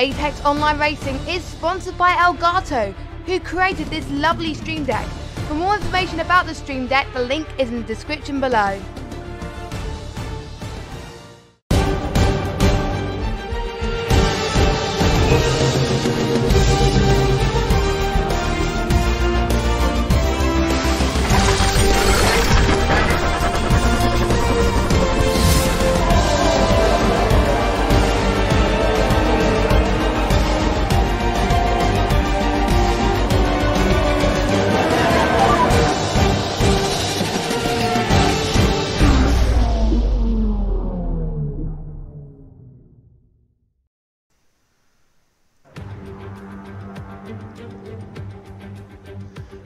Apex Online Racing is sponsored by Elgato, who created this lovely Stream Deck. For more information about the Stream Deck, the link is in the description below.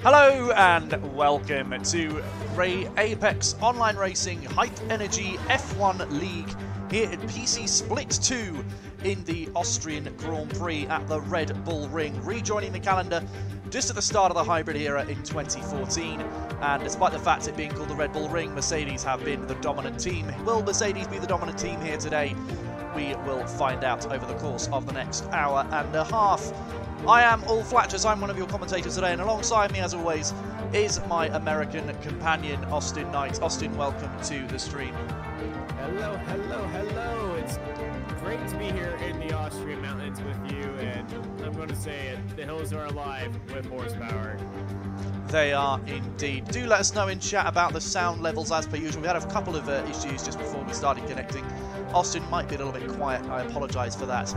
Hello and welcome to Apex Online Racing Hype Energy F1 League here at PC Split 2 in the Austrian Grand Prix at the Red Bull Ring, rejoining the calendar just at the start of the hybrid era in 2014. And despite the fact it being called the Red Bull Ring, Mercedes have been the dominant team. Will Mercedes be the dominant team here today? We will find out over the course of the next hour and a half. I am Allflattious, I'm one of your commentators today, and alongside me, as always, is my American companion, Austin Knight. Austin, welcome to the stream. Hello, hello, hello. It's great to be here in the Austrian mountains with you, and I'm going to say it, the hills are alive with horsepower. They are indeed. Do let us know in chat about the sound levels as per usual. We had a couple of issues just before we started connecting. Austin might be a little bit quiet, I apologise for that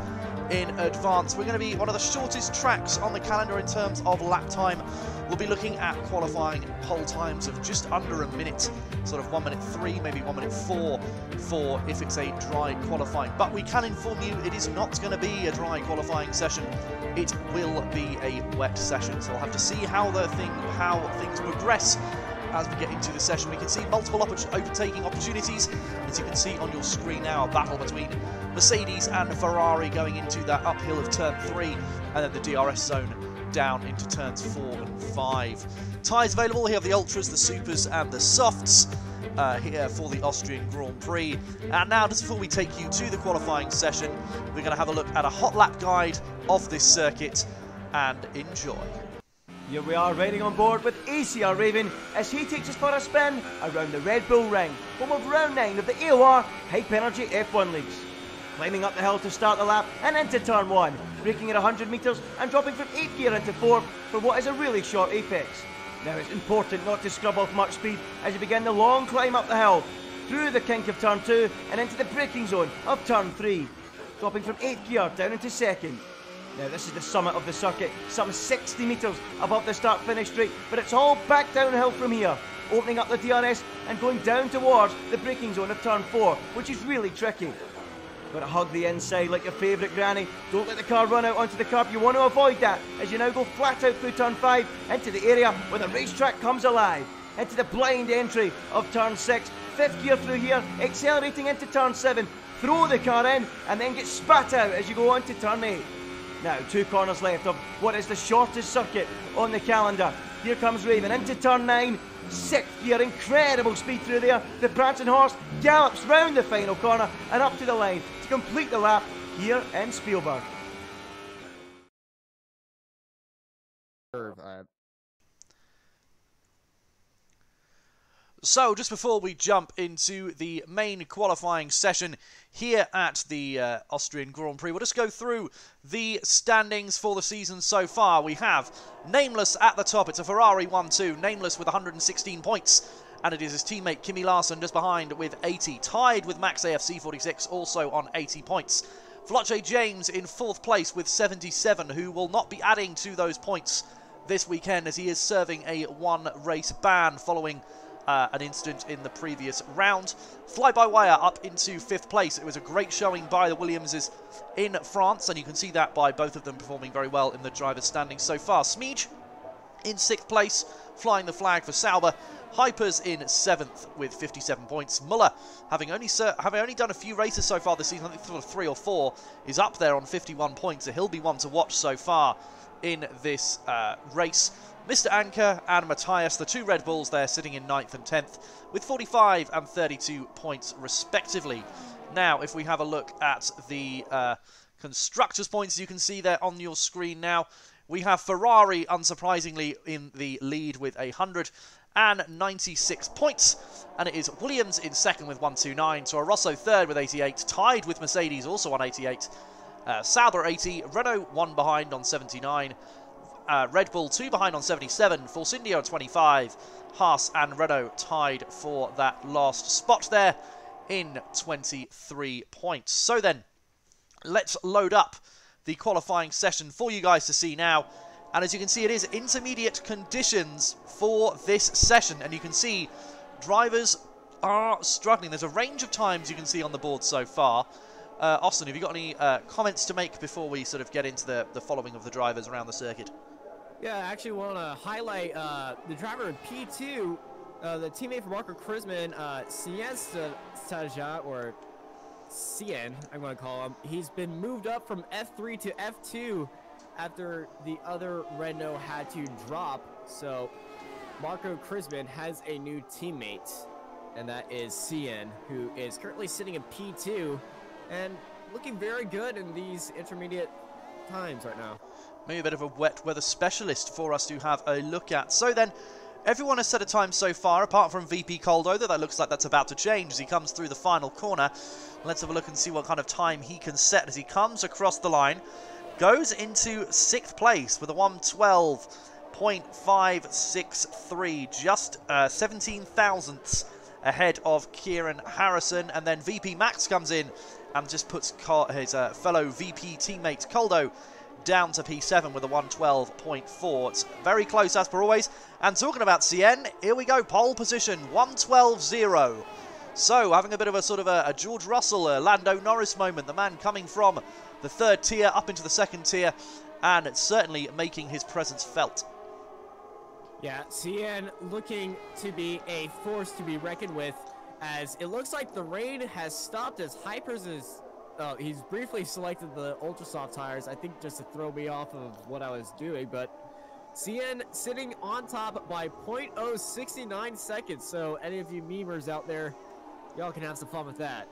in advance. We're going to be one of the shortest tracks on the calendar in terms of lap time. We'll be looking at qualifying pole times of just under a minute, sort of 1:03, maybe 1:04 for if it's a dry qualifying. But we can inform you it is not going to be a dry qualifying session. It will be a wet session. So we'll have to see how things progress as we get into the session. We can see multiple overtaking opportunities. As you can see on your screen now, a battle between Mercedes and Ferrari going into that uphill of turn 3, and then the DRS zone down into turns 4 and 5. Tyres available. Here have the Ultras, the Supers and the Softs here for the Austrian Grand Prix. And now, just before we take you to the qualifying session, we're going to have a look at a hot lap guide of this circuit and enjoy. Here we are riding on board with ACR Raven as he takes us for a spin around the Red Bull Ring, home of round 9 of the AOR Hype Energy F1 Leagues. Climbing up the hill to start the lap and into turn 1, braking at 100 metres and dropping from 8th gear into 4th for what is a really short apex. Now it's important not to scrub off much speed as you begin the long climb up the hill, through the kink of turn 2 and into the braking zone of turn 3, dropping from 8th gear down into 2nd. Now this is the summit of the circuit, some 60 metres above the start-finish straight, but it's all back downhill from here, opening up the DRS and going down towards the braking zone of turn 4, which is really tricky. Got to hug the inside like your favourite granny. Don't let the car run out onto the curb. You want to avoid that as you now go flat out through turn 5 into the area where the racetrack comes alive. Into the blind entry of turn 6. 5th gear through here, accelerating into turn 7. Throw the car in and then get spat out as you go on to turn 8. Now 2 corners left of what is the shortest circuit on the calendar. Here comes Raven into turn 9. 6th gear, incredible speed through there. The prancing horse gallops round the final corner and up to the line to complete the lap here in Spielberg. So, just before we jump into the main qualifying session here at the Austrian Grand Prix, we'll just go through the standings for the season so far. We have Nameless at the top. It's a Ferrari 1-2. Nameless with 116 points. And it is his teammate Kimi Larson just behind with 80. Tied with Max AFC 46, also on 80 points. Flotche James in 4th place with 77, who will not be adding to those points this weekend as he is serving a 1-race ban following an incident in the previous round. Fly-by-wire up into 5th place. It was a great showing by the Williamses in France, and you can see that by both of them performing very well in the driver's standings so far. Smeej in 6th place, flying the flag for Sauber. Hypers in 7th with 57 points. Muller, having only done a few races so far this season, I think sort of 3 or 4, is up there on 51 points, so he'll be one to watch so far in this race. Mr. Anker and Matthias, the 2 Red Bulls there, sitting in 9th and 10th with 45 and 32 points respectively. Now, if we have a look at the Constructors' points, you can see there on your screen now. We have Ferrari, unsurprisingly, in the lead with 196 points. And it is Williams in second with 129. Toro Rosso third with 88. Tied with Mercedes, also on 88. Sauber 80. Renault 1 behind on 79. Red Bull 2 behind on 77. Force India on 25. Haas and Renault tied for that last spot there in 23 points. So then, let's load up the qualifying session for you guys to see now. And as you can see, it is intermediate conditions for this session. And you can see drivers are struggling. There's a range of times you can see on the board so far. Austin, have you got any comments to make before we sort of get into the following of the drivers around the circuit? Yeah, I actually want to highlight the driver in P2, the teammate for Marco Krisman, Staja, or Cien, I'm going to call him. He's been moved up from F3 to F2 after the other Renault had to drop. So Marco Krisman has a new teammate, and that is Cien, who is currently sitting in P2 and looking very good in these intermediate times right now. Maybe a bit of a wet weather specialist for us to have a look at. So then, everyone has set a time so far, apart from VP Coldo, though that looks like that's about to change as he comes through the final corner. Let's have a look and see what kind of time he can set as he comes across the line. Goes into 6th place with a 1:12.563, just 17 thousandths ahead of Kieran Harrison. And then VP Max comes in and just puts his fellow VP teammate Coldo down to P7 with a 1:12.4. It's very close as per always. And talking about Cien, here we go, pole position, 1:12.0. So having a bit of a sort of a George Russell, Lando Norris moment, the man coming from the 3rd tier up into the 2nd tier, and certainly making his presence felt. Yeah, Cien looking to be a force to be reckoned with, as it looks like the rain has stopped as Hypers is... Oh, he's briefly selected the ultra soft tires, I think just to throw me off of what I was doing, but Cien sitting on top by 0.069 seconds, so any of you memers out there, y'all can have some fun with that.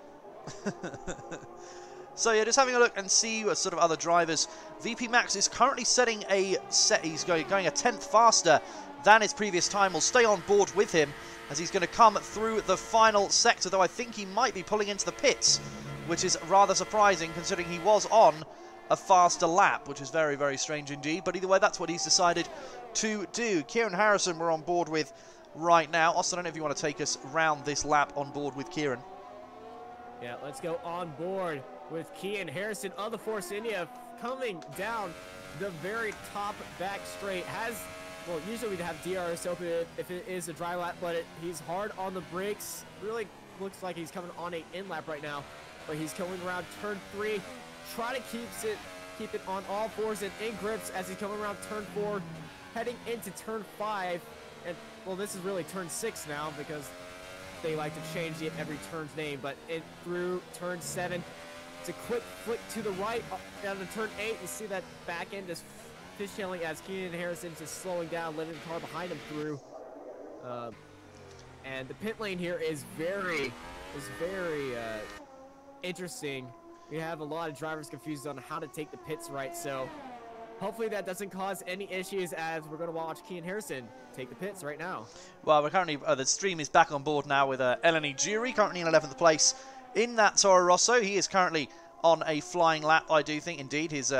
So yeah, just having a look and see what sort of other drivers. VP Max is currently setting a set, he's going a 10th faster than his previous time. We'll stay on board with him as he's going to come through the final sector, though I think he might be pulling into the pits, which is rather surprising considering he was on a faster lap, which is very, very strange indeed. But either way, that's what he's decided to do. Kieran Harrison we're on board with right now. Austin, I don't know if you want to take us round this lap on board with Kieran. Yeah, let's go on board with Kieran Harrison of the Force India coming down the very top back straight. Well, usually we'd have DRS open if it is a dry lap, but he's hard on the brakes. Really looks like he's coming on an in lap right now. But he's coming around turn 3, try to keep it on all fours and in grips as he's coming around turn 4, heading into turn 5, and well, this is really turn 6 now because they like to change every turn's name. But through turn 7, it's a quick flick to the right down to turn 8. You see that back end just fishtailing as Kieran Harrison just slowing down, letting the car behind him through. And the pit lane here is very interesting. We have a lot of drivers confused on how to take the pits right, so hopefully that doesn't cause any issues as we're going to watch Kieran Harrison take the pits right now. Well, we're currently, the stream is back on board now with Eleni Jury, currently in 11th place in that Toro Rosso. He is currently on a flying lap, I do think. Indeed, his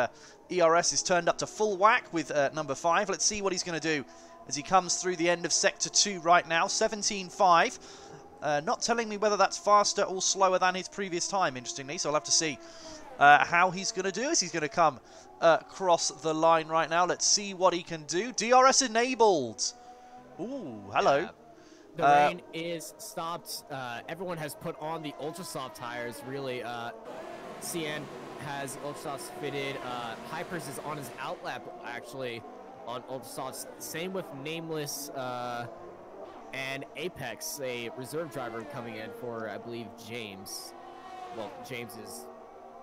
ERS is turned up to full whack with number 5. Let's see what he's going to do as he comes through the end of Sector 2 right now, 17.5. Not telling me whether that's faster or slower than his previous time, interestingly, so I'll have to see how he's going to do as he's going to come across the line right now. Let's see what he can do. DRS enabled. Ooh, hello. Yeah. The rain is stopped. Everyone has put on the ultra soft tires, really. Cien has ultra softs fitted. Hypers is on his outlap, actually, on ultra softs. Same with Nameless and Apex, a reserve driver coming in for, I believe, James. Well, James is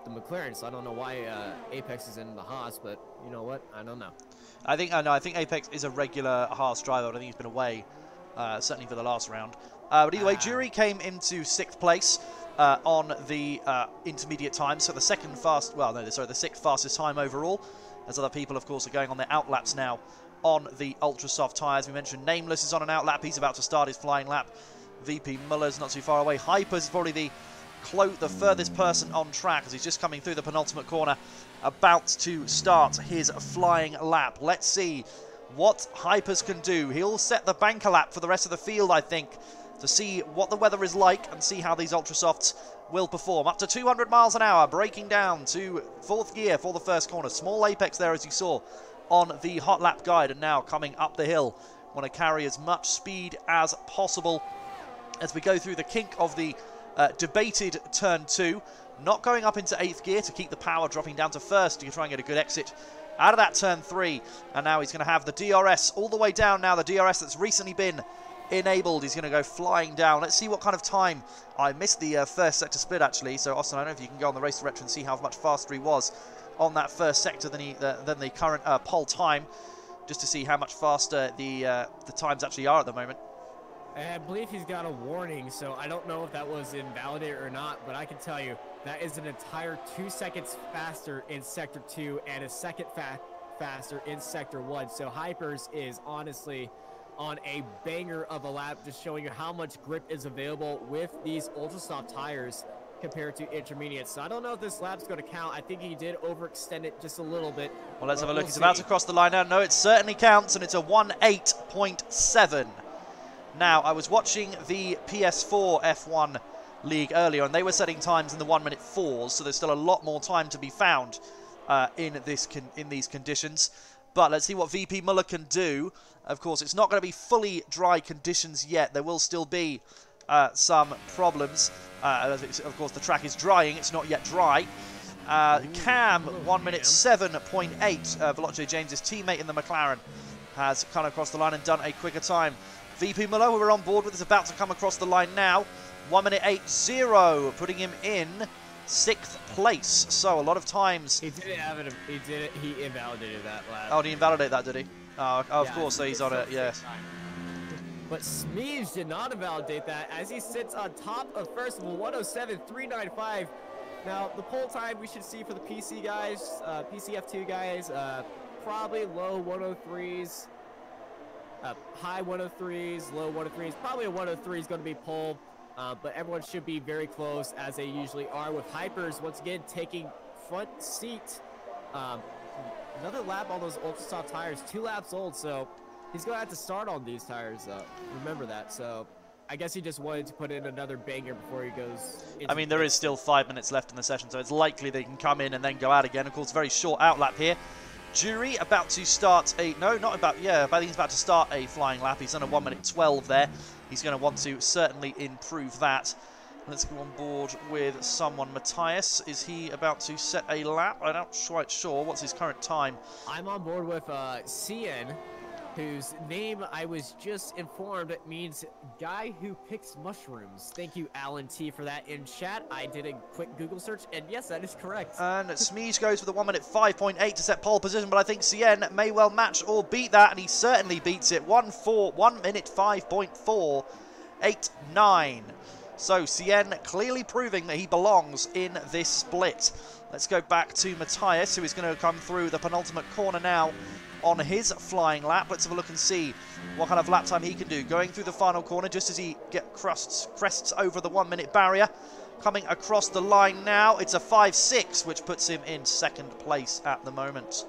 the McLaren, so I don't know why Apex is in the Haas, but you know what? I don't know. I think Apex is a regular Haas driver. I think he's been away, certainly for the last round. But either way, Jury came into 6th place. on the intermediate time. So the the sixth fastest time overall, as other people, of course, are going on their outlaps now on the ultra soft tyres. We mentioned Nameless is on an outlap. He's about to start his flying lap. VP Muller's not too far away. Hypers is probably the furthest person on track as he's just coming through the penultimate corner, about to start his flying lap. Let's see what Hypers can do. He'll set the banker lap for the rest of the field, I think, to see what the weather is like and see how these ultra softs will perform. Up to 200 miles an hour, breaking down to 4th gear for the first corner. Small apex there, as you saw on the hot lap guide, and now coming up the hill. Want to carry as much speed as possible as we go through the kink of the debated turn 2, not going up into 8th gear to keep the power, dropping down to 1st to try and get a good exit out of that turn 3. And now he's going to have the DRS all the way down now, the DRS that's recently been enabled. He's going to go flying down. Let's see what kind of time. I missed the first sector split, actually, so Austin, I don't know if you can go on the Race Director and see how much faster he was on that first sector than the current pole time, just to see how much faster the times actually are at the moment. I believe he's got a warning, so I don't know if that was invalidated or not, but I can tell you that is an entire 2 seconds faster in Sector 2 and a second faster in Sector 1. So Hypers is honestly on a banger of a lap, just showing you how much grip is available with these ultra soft tires compared to intermediate. So I don't know if this lap's going to count. I think he did overextend it just a little bit. Well, let's have a look. He's about to cross the line now. No, it certainly counts, and it's a 1:8.7. Now, I was watching the PS4 F1 League earlier, and they were setting times in the 1-minute 4s, so there's still a lot more time to be found in these conditions. But let's see what VP Muller can do. Of course, it's not going to be fully dry conditions yet. There will still be some problems. Of course, the track is drying. It's not yet dry. Cam, 1:07.8. Veloce James's teammate in the McLaren has come across the line and done a quicker time. VP Muller, who we're on board with, is about to come across the line now. 1:8.0, putting him in 6th place. So a lot of times. He invalidated that lap. Oh, did he invalidate that, did he? Oh, of course, so he's on it, yes. But Smeeves did not invalidate that as he sits on top of first of all, 1:07.395. Now, the pole time we should see for the PC guys, PCF2 guys, probably low 103s. High 103s, low 103s. Probably a 103 is going to be pole, but everyone should be very close as they usually are, with Hypers once again taking front seat. Another lap on those ultra soft tires, 2 laps old, so he's going to have to start on these tires. Remember that. So I guess he just wanted to put in another banger before he goes into. I mean, there is still 5 minutes left in the session, so it's likely they can come in and then go out again. Of course, very short outlap here. Jury about to start I think he's about to start a flying lap. He's done a 1:12 there. He's going to want to certainly improve that. Let's go on board with someone. Matthias, is he about to set a lap? I'm not quite sure. What's his current time? I'm on board with CN, whose name I was just informed means guy who picks mushrooms. Thank you, Alan T, for that in chat. I did a quick Google search, and yes, that is correct. And Smeege goes with a 1:5.8 to set pole position, but I think CN may well match or beat that, and he certainly beats it. 1:5.489. So CN clearly proving that he belongs in this split. Let's go back to Matthias, who is going to come through the penultimate corner now on his flying lap. Let's have a look and see what kind of lap time he can do. Going through the final corner just as he crests over the 1 minute barrier. Coming across the line now, it's a 5.6, which puts him in 2nd place at the moment.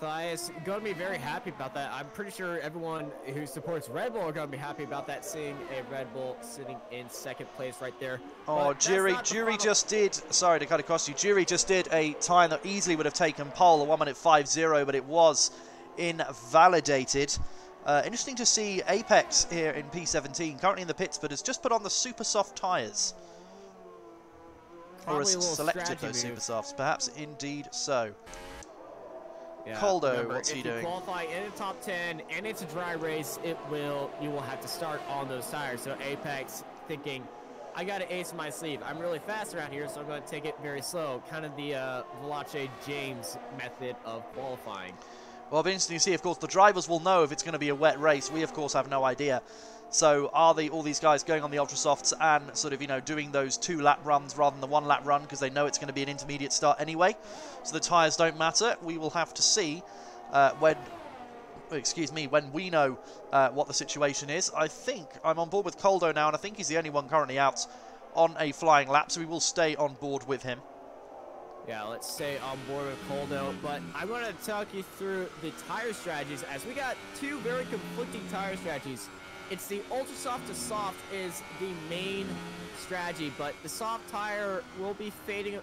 Matthias, going to be very happy about that. I'm pretty sure everyone who supports Red Bull are going to be happy about that, seeing a Red Bull sitting in 2nd place right there. Oh, Jury just did, sorry to cut across you, Jury just did a time that easily would have taken pole, a 1:50, but it was invalidated. Interesting to see Apex here in P17, currently in the pits, but has just put on the super soft tyres. Or has selected those super softs, perhaps indeed so. Yeah, Coldo, remember, what's he doing? If you qualify in the top 10 and it's a dry race, you will have to start on those tires. So Apex thinking, I got an ace in my sleeve. I'm really fast around here, so I'm going to take it very slow. Kind of the Veloce James method of qualifying. Well, it'll be interesting to see. Of course, the drivers will know if it's going to be a wet race. We, of course, have no idea. So are all these guys going on the Ultra Softs and sort of, you know, doing those 2-lap runs rather than the 1-lap run because they know it's going to be an intermediate start anyway? So the tyres don't matter. We will have to see when we know what the situation is. I think I'm on board with Coldo now, and I think he's the only one currently out on a flying lap, so we will stay on board with him. Yeah, let's stay on board with Coldo, but I'm going to talk you through the tire strategies as we got two very conflicting tire strategies. It's the ultra soft to soft is the main strategy, but the soft tire will be fading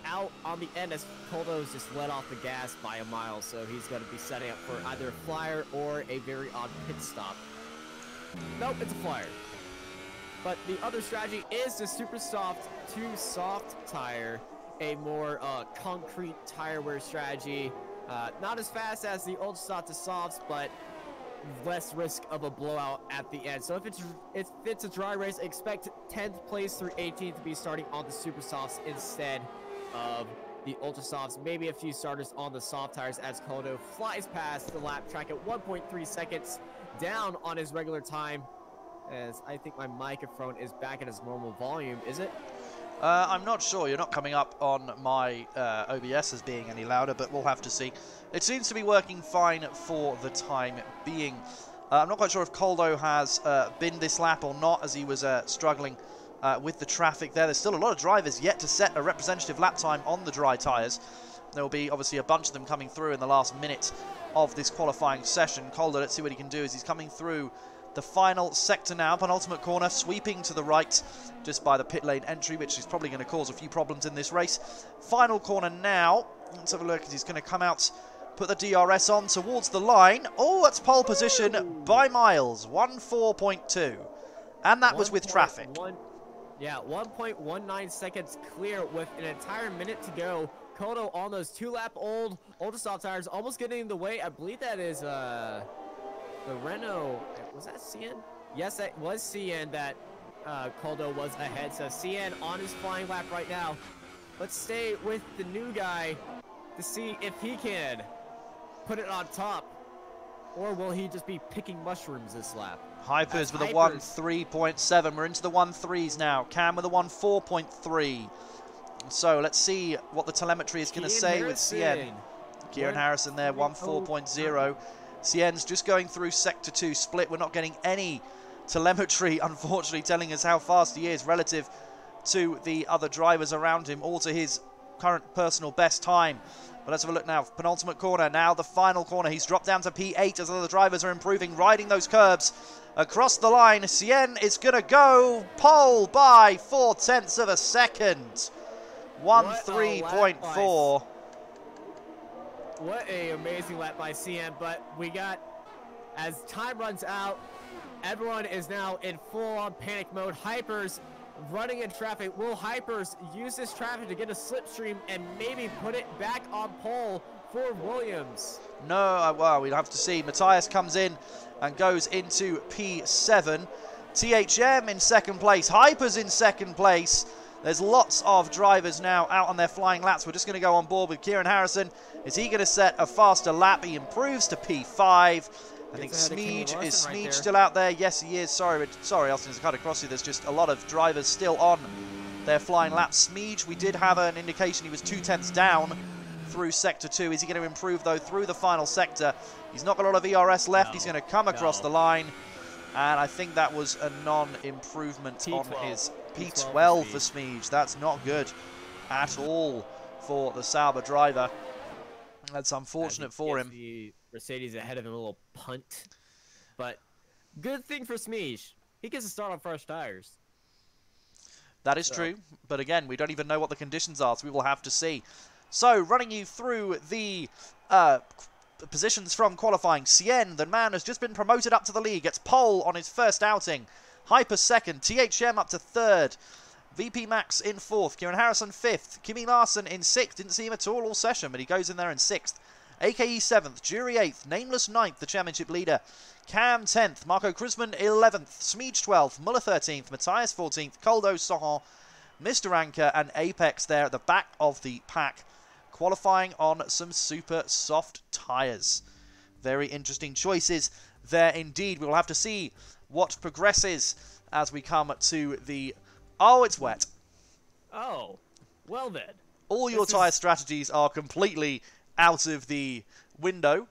out on the end as Coldo's just let off the gas by a mile, so he's going to be setting up for either a flyer or a very odd pit stop. Nope, it's a flyer. But the other strategy is the super soft to soft tire, a more concrete tire wear strategy. Not as fast as the ultra soft to softs, but less risk of a blowout at the end. So if it's a dry race, expect 10th place through 18th to be starting on the super softs instead of the ultra softs. Maybe a few starters on the soft tires as Coldo flies past the lap track at 1.3 seconds down on his regular time. As I think my microphone is back at its normal volume, is it? I'm not sure. You're not coming up on my OBS as being any louder, but we'll have to see. It seems to be working fine for the time being. I'm not quite sure if Coldo has been this lap or not, as he was struggling with the traffic there. There's still a lot of drivers yet to set a representative lap time on the dry tyres. There will be obviously a bunch of them coming through in the last minute of this qualifying session. Coldo, let's see what he can do as he's coming through the final sector now, penultimate corner, sweeping to the right just by the pit lane entry, which is probably going to cause a few problems in this race. Final corner now. Let's have a look as he's going to come out, put the DRS on towards the line. Oh, that's pole position by miles, 1:04.2. And that was with traffic. Yeah, 1.19 seconds clear with an entire minute to go. Coldo on those 2-lap old ultra soft tires, almost getting in the way. I believe that is the Renault. Was that CN? Yes, that was CN that Coldo was ahead. So CN on his flying lap right now. Let's stay with the new guy to see if he can put it on top. Or will he just be picking mushrooms this lap? Hypers with a 1.3.7. We're into the 1.3s now. Cam with a 1.4.3. So let's see what the telemetry is going to say with CN. Kieran Harrison there, 1.4.0. CN's just going through Sector 2 split. We're not getting any telemetry, unfortunately, telling us how fast he is relative to the other drivers around him or to his current personal best time. But let's have a look now. Penultimate corner, now the final corner. He's dropped down to P8 as other drivers are improving, riding those curbs across the line. CN is going to go pole by 0.4 of a second. 1.3.4. What a amazing lap by CN, but we got, as time runs out, everyone is now in full-on panic mode. Hypers running in traffic. Will Hypers use this traffic to get a slipstream and maybe put it back on pole for Williams? No, well, we'll have to see. Matthias comes in and goes into P7. THM in second place. Hypers in second place. There's lots of drivers now out on their flying laps. We're just going to go on board with Kieran Harrison. Is he going to set a faster lap? He improves to P5. I think Smeege, is Smeege still out there? Yes, he is. Sorry, Austin, to cut across you. There's just a lot of drivers still on their flying laps. Smeege, we did have an indication he was 0.2 down through Sector 2. Is he going to improve, though, through the final sector? He's not got a lot of ERS left. He's going to come across the line. And I think that was a non-improvement on his P12 for Smeege. That's not good at all for the Sauber driver. That's unfortunate for him. The Mercedes ahead of him, a little punt. But good thing for Smeege. He gets to start on fresh tires. That is true. But again, we don't even know what the conditions are, so we will have to see. So, running you through the positions from qualifying. Cien, the man has just been promoted up to the league, gets pole on his first outing. Hyper second, THM up to third. VP Max in fourth, Kieran Harrison fifth, Kimi Larson in sixth, didn't see him at all session, but he goes in there in sixth. AKE seventh, Jury eighth, Nameless ninth, the championship leader. Cam 10th, Marco Krusman 11th, Smeege 12th, Muller 13th, Matthias 14th, Coldo, Sohon, Mr. Anker and Apex there at the back of the pack, qualifying on some super soft tyres. Very interesting choices there indeed. We'll have to see what progresses as we come to the... Oh, it's wet. Oh, well then. All your tyre strategies are completely out of the window.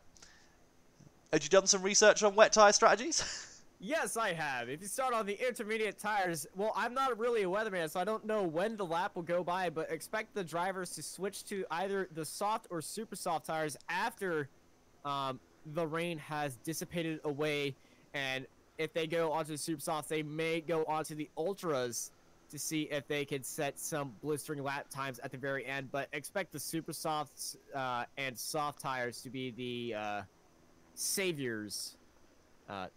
Had you done some research on wet tyre strategies? Yes, I have. If you start on the intermediate tires, well, I'm not really a weatherman, so I don't know when the lap will go by, but expect the drivers to switch to either the soft or super soft tires after the rain has dissipated away. And if they go onto the super softs, they may go onto the ultras to see if they can set some blistering lap times at the very end. But expect the super softs and soft tires to be the saviors.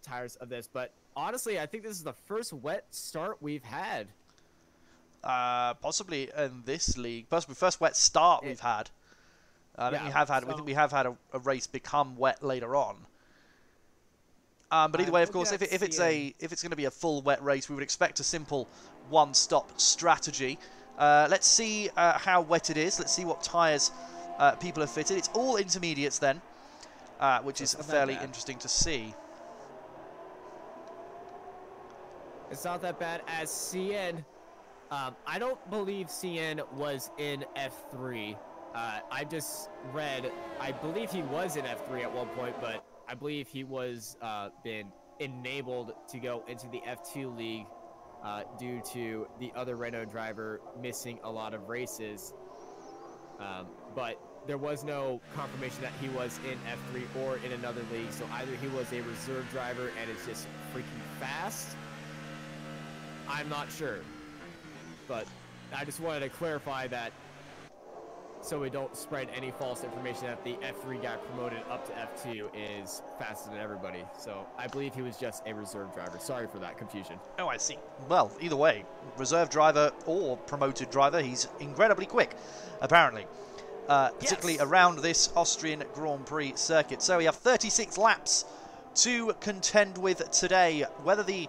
Tires of this, but honestly, I think this is the first wet start we've had. Possibly in this league. First wet start we've had. I think we have had. We think we have had a race become wet later on. But either way, of course, if it's going to be a full wet race, we would expect a simple one-stop strategy. Let's see how wet it is. Let's see what tires people have fitted. It's all intermediates then, which is fairly interesting to see. It's not that bad as CN. I don't believe CN was in F3. I just read, I believe he was in F3 at one point, but I believe he was been enabled to go into the F2 league due to the other Renault driver missing a lot of races. But there was no confirmation that he was in F3 or in another league, so either he was a reserve driver and is just freaking fast. I'm not sure, but I just wanted to clarify that so we don't spread any false information that the F3 guy promoted up to F2 is faster than everybody. So I believe he was just a reserve driver. Sorry for that confusion. Oh, I see. Well, either way, reserve driver or promoted driver, he's incredibly quick, apparently. Particularly around this Austrian Grand Prix circuit. So we have 36 laps to contend with today. Whether the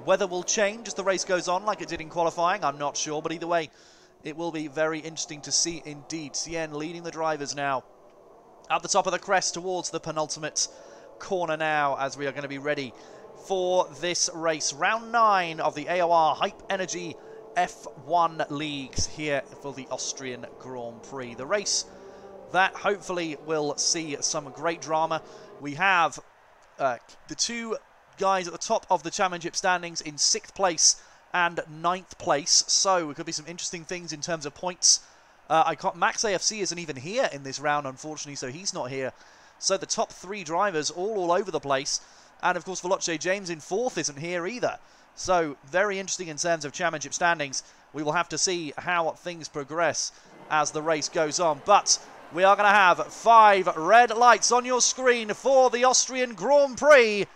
weather will change as the race goes on like it did in qualifying, I'm not sure, but either way, it will be very interesting to see indeed. Cien leading the drivers now at the top of the crest towards the penultimate corner now, as we are going to be ready for this race. Round 9 of the AOR Hype Energy F1 leagues here for the Austrian Grand Prix. The race that hopefully will see some great drama. We have the two guys at the top of the championship standings in 6th place and 9th place, so it could be some interesting things in terms of points. Max AFC isn't even here in this round, unfortunately, so he's not here. So the top 3 drivers all over the place, and of course Veloce James in 4th isn't here either. So very interesting in terms of championship standings. We will have to see how things progress as the race goes on, but we are going to have 5 red lights on your screen for the Austrian Grand Prix.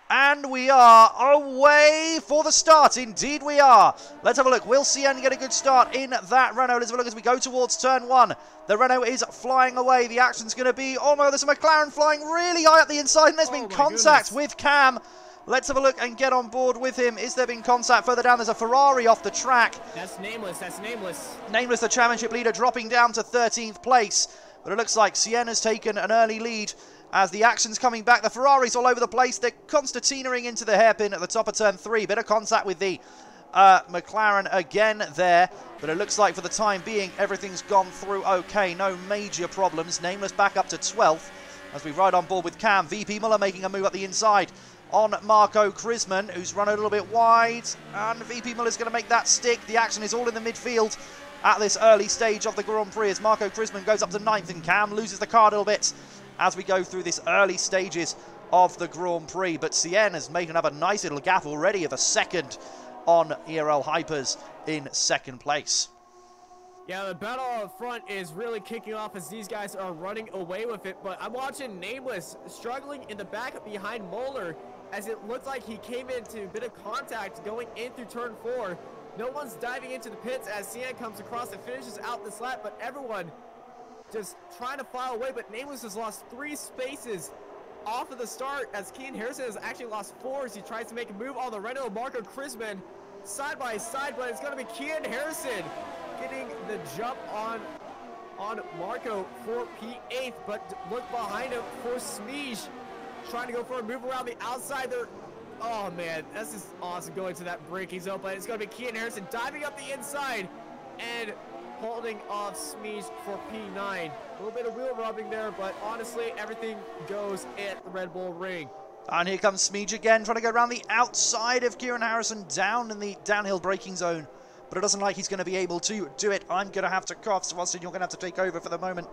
And we are away for the start. Indeed we are. Let's have a look. Will Cien get a good start in that Renault? Let's have a look as we go towards turn 1. The Renault is flying away. The action's going to be... Oh no, there's a McLaren flying really high at the inside. And there's been contact with Cam. Let's have a look and get on board with him. Is there been contact further down? There's a Ferrari off the track. That's Nameless. That's Nameless. Nameless, the championship leader, dropping down to 13th place. But it looks like Cien has taken an early lead as the action's coming back. The Ferraris all over the place. They're concertinaing into the hairpin at the top of turn 3. Bit of contact with the McLaren again there. But it looks like for the time being, everything's gone through okay. No major problems. Nameless back up to 12th as we ride on board with Cam. VP Muller making a move up the inside on Marco Krisman, who's run a little bit wide. And VP Muller's going to make that stick. The action is all in the midfield at this early stage of the Grand Prix as Marco Krisman goes up to 9th and Cam loses the car a little bit as we go through this early stages of the Grand Prix. But Cien has made another nice little gap already of a second on ERL Hypers in 2nd place. Yeah, the battle up front is really kicking off as these guys are running away with it. But I'm watching Nameless struggling in the back behind Moeller as it looked like he came into a bit of contact going in through turn 4. No one's diving into the pits as Cien comes across and finishes out this lap, but everyone just trying to file away. But Nameless has lost 3 spaces off of the start as Kean Harrison has actually lost 4 as he tries to make a move on the Renault Marco Krisman side by side, but it's going to be Kean Harrison getting the jump on Marco for P8, but look behind him for Smeege trying to go for a move around the outside. They're, oh man, this is awesome going to that braking zone, but it's going to be Kian Harrison diving up the inside and holding off Smeeze for P9. A little bit of wheel rubbing there, but honestly, everything goes at the Red Bull Ring. And here comes Smeege again, trying to go around the outside of Kieran Harrison, down in the downhill braking zone. But it doesn't like he's going to be able to do it. I'm going to have to cough, so Austin, you're going to have to take over for the moment.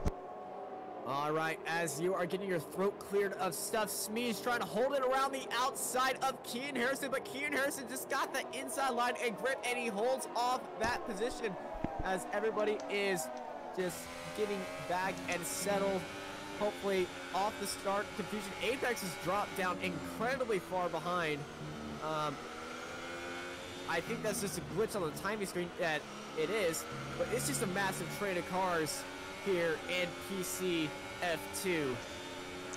All right, as you are getting your throat cleared of stuff, Smeeze trying to hold it around the outside of Kian Harrison, but Kian Harrison just got the inside line and grip, and he holds off that position as everybody is just getting back and settled. Hopefully off the start confusion. Apex has dropped down incredibly far behind. I think that's just a glitch on the timing screen that it is, but it's just a massive train of cars here in PC F2.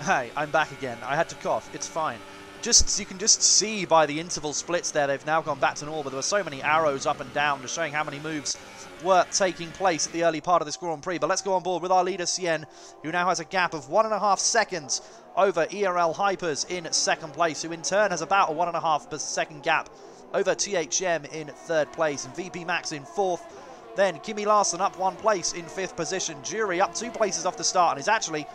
Hey, I'm back again. I had to cough. It's fine. You can just see by the interval splits there, they've now gone back to normal. There were so many arrows up and down just showing how many moves were taking place at the early part of this Grand Prix. But let's go on board with our leader, Cien, who now has a gap of 1.5 seconds over ERL Hypers in second place, who in turn has about a 1.5 second gap over THM in third place, and VP Max in fourth. Then Kimi Larson up 1 place in 5th position. Jury up 2 places off the start and is actually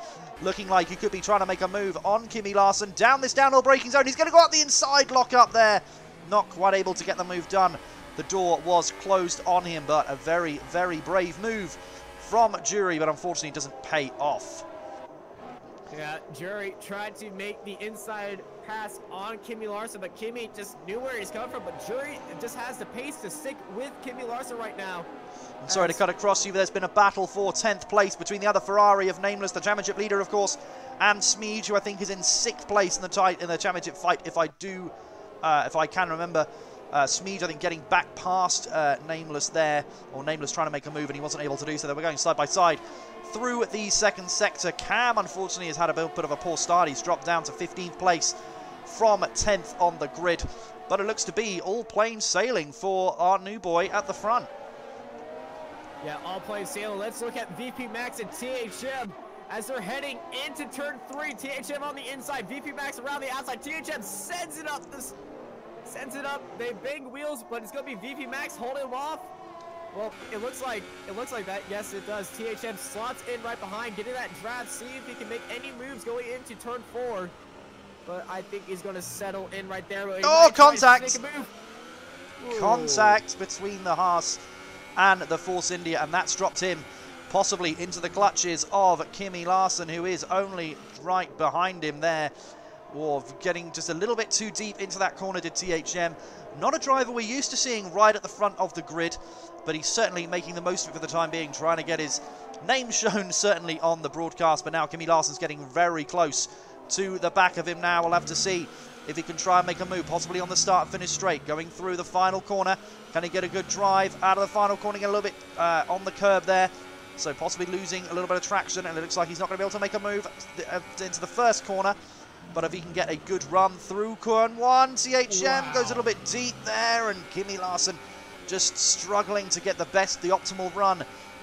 looking like he could be trying to make a move on Kimi Larson down this downhill braking zone. He's going to go up the inside, lock up there. Not quite able to get the move done. The door was closed on him, but a very, very brave move from Jury, but unfortunately it doesn't pay off. Yeah, Jury tried to make the inside pass on Kimi Larson, but Kimi just knew where he's coming from, but Jury just has the pace to stick with Kimi Larson right now. I'm sorry to cut across you, but there's been a battle for 10th place between the other Ferrari of Nameless, the championship leader, of course, and Smeege, who I think is in 6th place in the championship fight, if I can remember. Smeege, I think, getting back past Nameless there, or Nameless trying to make a move and he wasn't able to do so. They were going side by side through the second sector. Cam, unfortunately, has had a bit of a poor start. He's dropped down to 15th place from 10th on the grid. But it looks to be all plain sailing for our new boy at the front. Yeah, all plain sailing. Let's look at VP Max and THM as they're heading into turn 3. THM on the inside, VP Max around the outside. THM sends it up. They bang wheels, but it's going to be VP Max holding him off. Well, it looks like that. Yes, it does. THM slots in right behind, getting that draft, see if he can make any moves going into turn 4. But I think he's going to settle in right there. Oh, contact! Contact between the Haas and the Force India, and that's dropped him possibly into the clutches of Kimi Larson, who is only right behind him there. Or getting just a little bit too deep into that corner to THM. Not a driver we're used to seeing right at the front of the grid, but he's certainly making the most of it for the time being, trying to get his name shown certainly on the broadcast. But now Kimi Larson's getting very close to the back of him now. We'll have to see if he can try and make a move, possibly on the start finish straight, going through the final corner. Can he get a good drive out of the final corner, get a little bit on the curb there, so possibly losing a little bit of traction, and it looks like he's not going to be able to make a move into the first corner. But if he can get a good run through Corn 1, THM goes a little bit deep there, and Kimi Larson just struggling to get the optimal run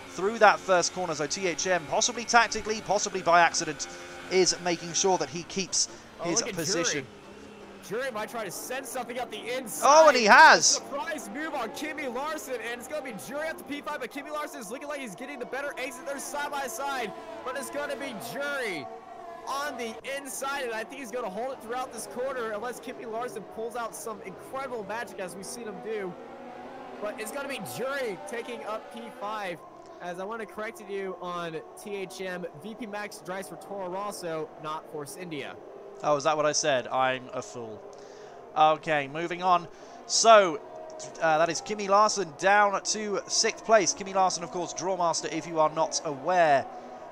through that first corner. So THM, possibly tactically, possibly by accident, is making sure that he keeps his position. Jury might try to send something up the inside. Oh, and he has! Surprise move on Kimi Larson, and it's going to be Jury up to P5, but Kimi Larson is looking like he's getting the better exit there side by side, but it's going to be Jury on the inside, and I think he's going to hold it throughout this corner unless Kimi Larson pulls out some incredible magic as we've seen him do. But it's going to be Jury taking up P5, as I want to correct you on THM. VP Max drives for Toro Rosso, not Force India. Oh, is that what I said? I'm a fool. Okay, moving on. So, that is Kimi Larson down to 6th place. Kimi Larson, of course, Drawmaster, if you are not aware.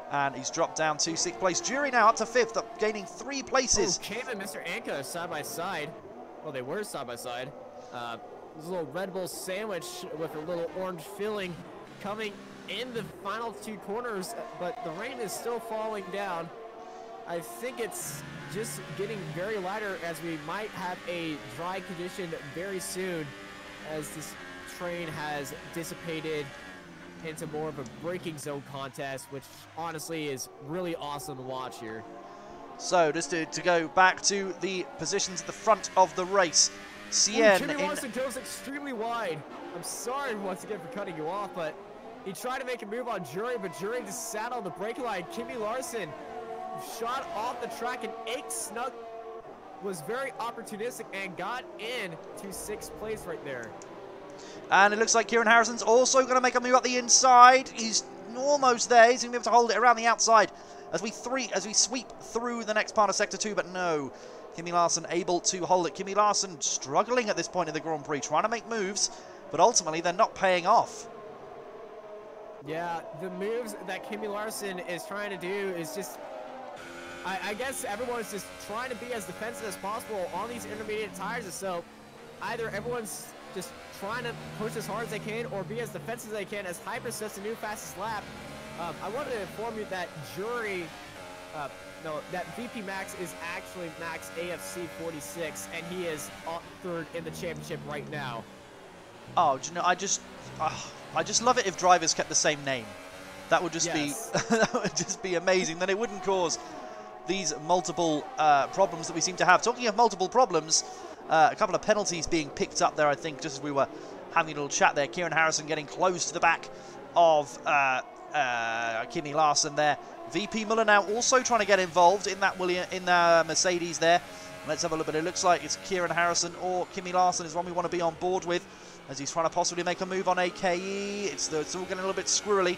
And he's dropped down to 6th place. Jury now up to 5th, up gaining 3 places. Oh, Cam and Mr. Anka side by side. Well, they were side by side. This little Red Bull sandwich with a little orange filling coming in the final 2 corners, but the rain is still falling down. I think it's just getting very lighter, as we might have a dry condition very soon, as this train has dissipated into more of a braking zone contest, which honestly is really awesome to watch here. So just to go back to the positions at the front of the race. Cien Kimmy Larson goes extremely wide. I'm sorry once again for cutting you off, but he tried to make a move on Jury, but Jury just sat on the brake line. Kimmy Larson shot off the track, and Ake Snug was very opportunistic and got in to 6th place right there. And it looks like Kieran Harrison's also going to make a move up the inside. He's almost there. He's going to be able to hold it around the outside as we sweep through the next part of Sector 2, but no. Kimmy Larson able to hold it. Kimmy Larson struggling at this point in the Grand Prix, trying to make moves, but ultimately they're not paying off. Yeah, the moves that Kimmy Larson is trying to do is just, I guess everyone's just trying to be as defensive as possible on these intermediate tires. So either everyone's just trying to push as hard as they can or be as defensive as they can as Hyper sets the new fastest lap. I wanted to inform you that that VP Max is actually Max AFC 46, and he is 3rd in the championship right now. Oh, do you know, I just love it if drivers kept the same name. That would just be that would just be amazing. Then it wouldn't cause these multiple problems that we seem to have. Talking of multiple problems, a couple of penalties being picked up there, I think, just as we were having a little chat there. Kieran Harrison getting close to the back of Kimmy Larson there. VP Muller now also trying to get involved in that Mercedes there. Let's have a look, but it looks like it's Kieran Harrison or Kimmy Larson is one we want to be on board with, as he's trying to possibly make a move on AKE. It's all getting a little bit squirrely.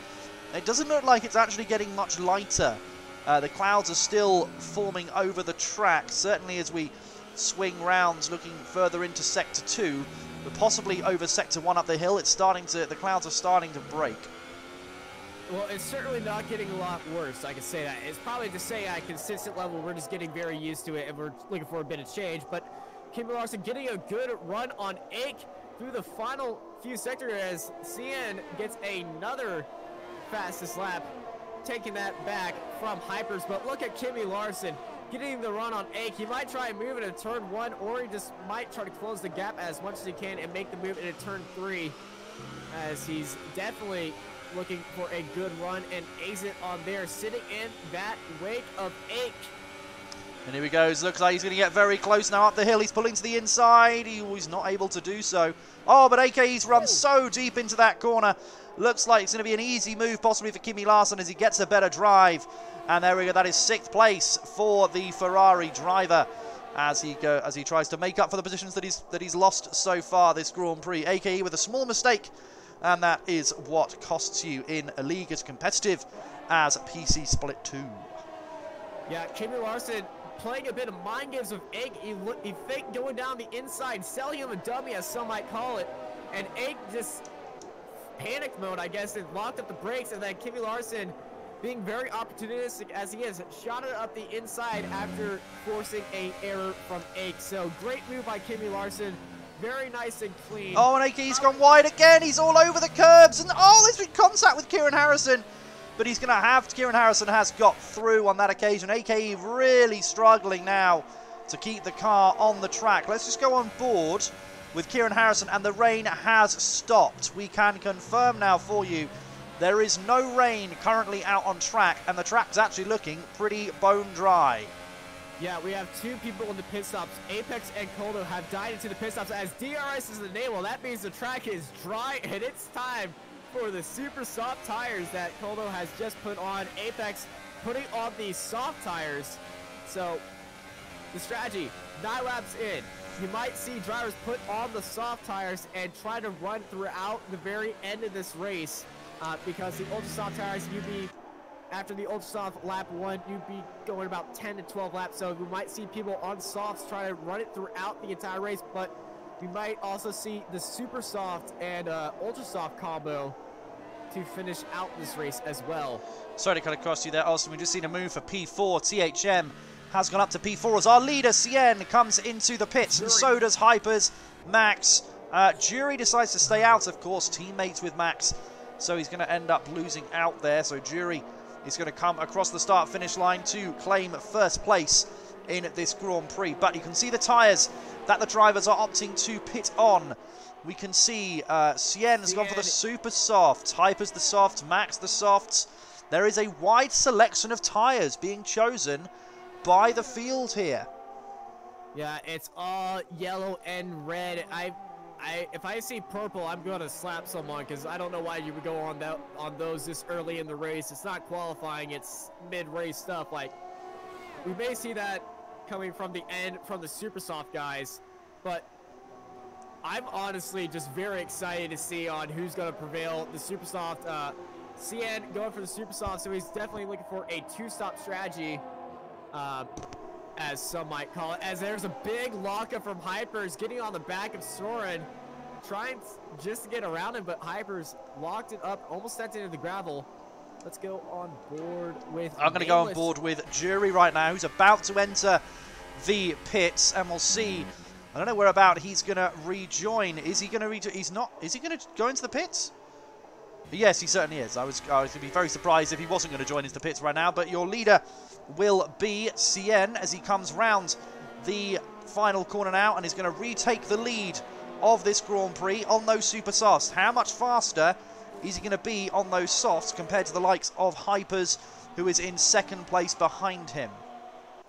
It doesn't look like it's actually getting much lighter. The clouds are still forming over the track, certainly as we swing rounds looking further into Sector 2, but possibly over Sector 1 up the hill. The clouds are starting to break. Well, it's certainly not getting a lot worse, I can say that. It's probably to say at a consistent level, we're just getting very used to it and we're looking for a bit of change. But Kimmy Larson getting a good run on Ake through the final few sectors as Cien gets another fastest lap, taking that back from Hypers. But look at Kimmy Larson getting the run on Ake. He might try and move it in turn 1, or he just might try to close the gap as much as he can and make the move into turn 3, as he's definitely looking for a good run and ace it on there, sitting in that wake of Ake. And here he goes. Looks like he's going to get very close now up the hill. He's pulling to the inside. He's not able to do so. Oh, but AKE's run so deep into that corner. Looks like it's going to be an easy move possibly for Kimmy Larson as he gets a better drive. And there we go. That is 6th place for the Ferrari driver as he tries to make up for the positions that he's lost so far this Grand Prix. AKE with a small mistake, and that is what costs you in a league as competitive as PC Split 2. Yeah, Kimmy Larson playing a bit of mind games with Ake. He faked going down the inside, selling him a dummy, as some might call it. And Ake just panic mode, I guess, and locked up the brakes. And then Kimmy Larson being very opportunistic as he has shot it up the inside after forcing an error from Ake. So great move by Kimmy Larson. Very nice and clean. Oh, and AKE's gone wide again. He's all over the curbs. And oh, there's been contact with Kieran Harrison. But he's going to have, Kieran Harrison has got through on that occasion. AKE really struggling now to keep the car on the track. Let's just go on board with Kieran Harrison, and the rain has stopped. We can confirm now for you there is no rain currently out on track, and the track's actually looking pretty bone dry. Yeah, we have 2 people in the pit stops. Apex and Coldo have died into the pit stops as DRS is enabled. That means the track is dry, and it's time for the super soft tires that Coldo has just put on. Apex putting on the soft tires. So the strategy, 9 laps in, you might see drivers put on the soft tires and try to run throughout the very end of this race, because the ultra soft tires, after the ultra soft lap 1, you'd be going about 10 to 12 laps. So we might see people on softs try to run it throughout the entire race, but we might also see the super soft and ultra soft combo to finish out this race as well. Sorry to cut across you there, Austin. We've just seen a move for P4. THM has gone up to P4 as our leader, Cien, comes into the pits, and so does Hypers, Max. Jury decides to stay out, of course, teammates with Max, so he's going to end up losing out there. So Jury is going to come across the start-finish line to claim first place in this Grand Prix. But you can see the tyres that the drivers are opting to pit on. We can see Cien's gone for the super soft, Hyper's the soft, Max the softs. There is a wide selection of tyres being chosen by the field here. Yeah, it's all yellow and red. If I see purple, I'm gonna slap someone because I don't know why you would go on those this early in the race. It's not qualifying; it's mid-race stuff. Like, we may see that coming from the end from the super soft guys, but I'm honestly just very excited to see on who's gonna prevail. The super soft, CN going for the super soft, so he's definitely looking for a two-stop strategy. As some might call it, as there's a big lockup from Hypers getting on the back of Soren, trying just to get around him, but Hypers locked it up, almost sent it into the gravel. Let's go on board with I'm going to go on board with Jury right now, who's about to enter the pits, and we'll see. I don't know where about he's going to rejoin. Is he going to rejoin? He's not. Is he going to go into the pits? Yes, he certainly is. I was going to be very surprised if he wasn't going to join into the pits right now, but your leader will be CN as he comes round the final corner now and is going to retake the lead of this Grand Prix on those super softs. How much faster is he going to be on those softs compared to the likes of Hypers, who is in second place behind him?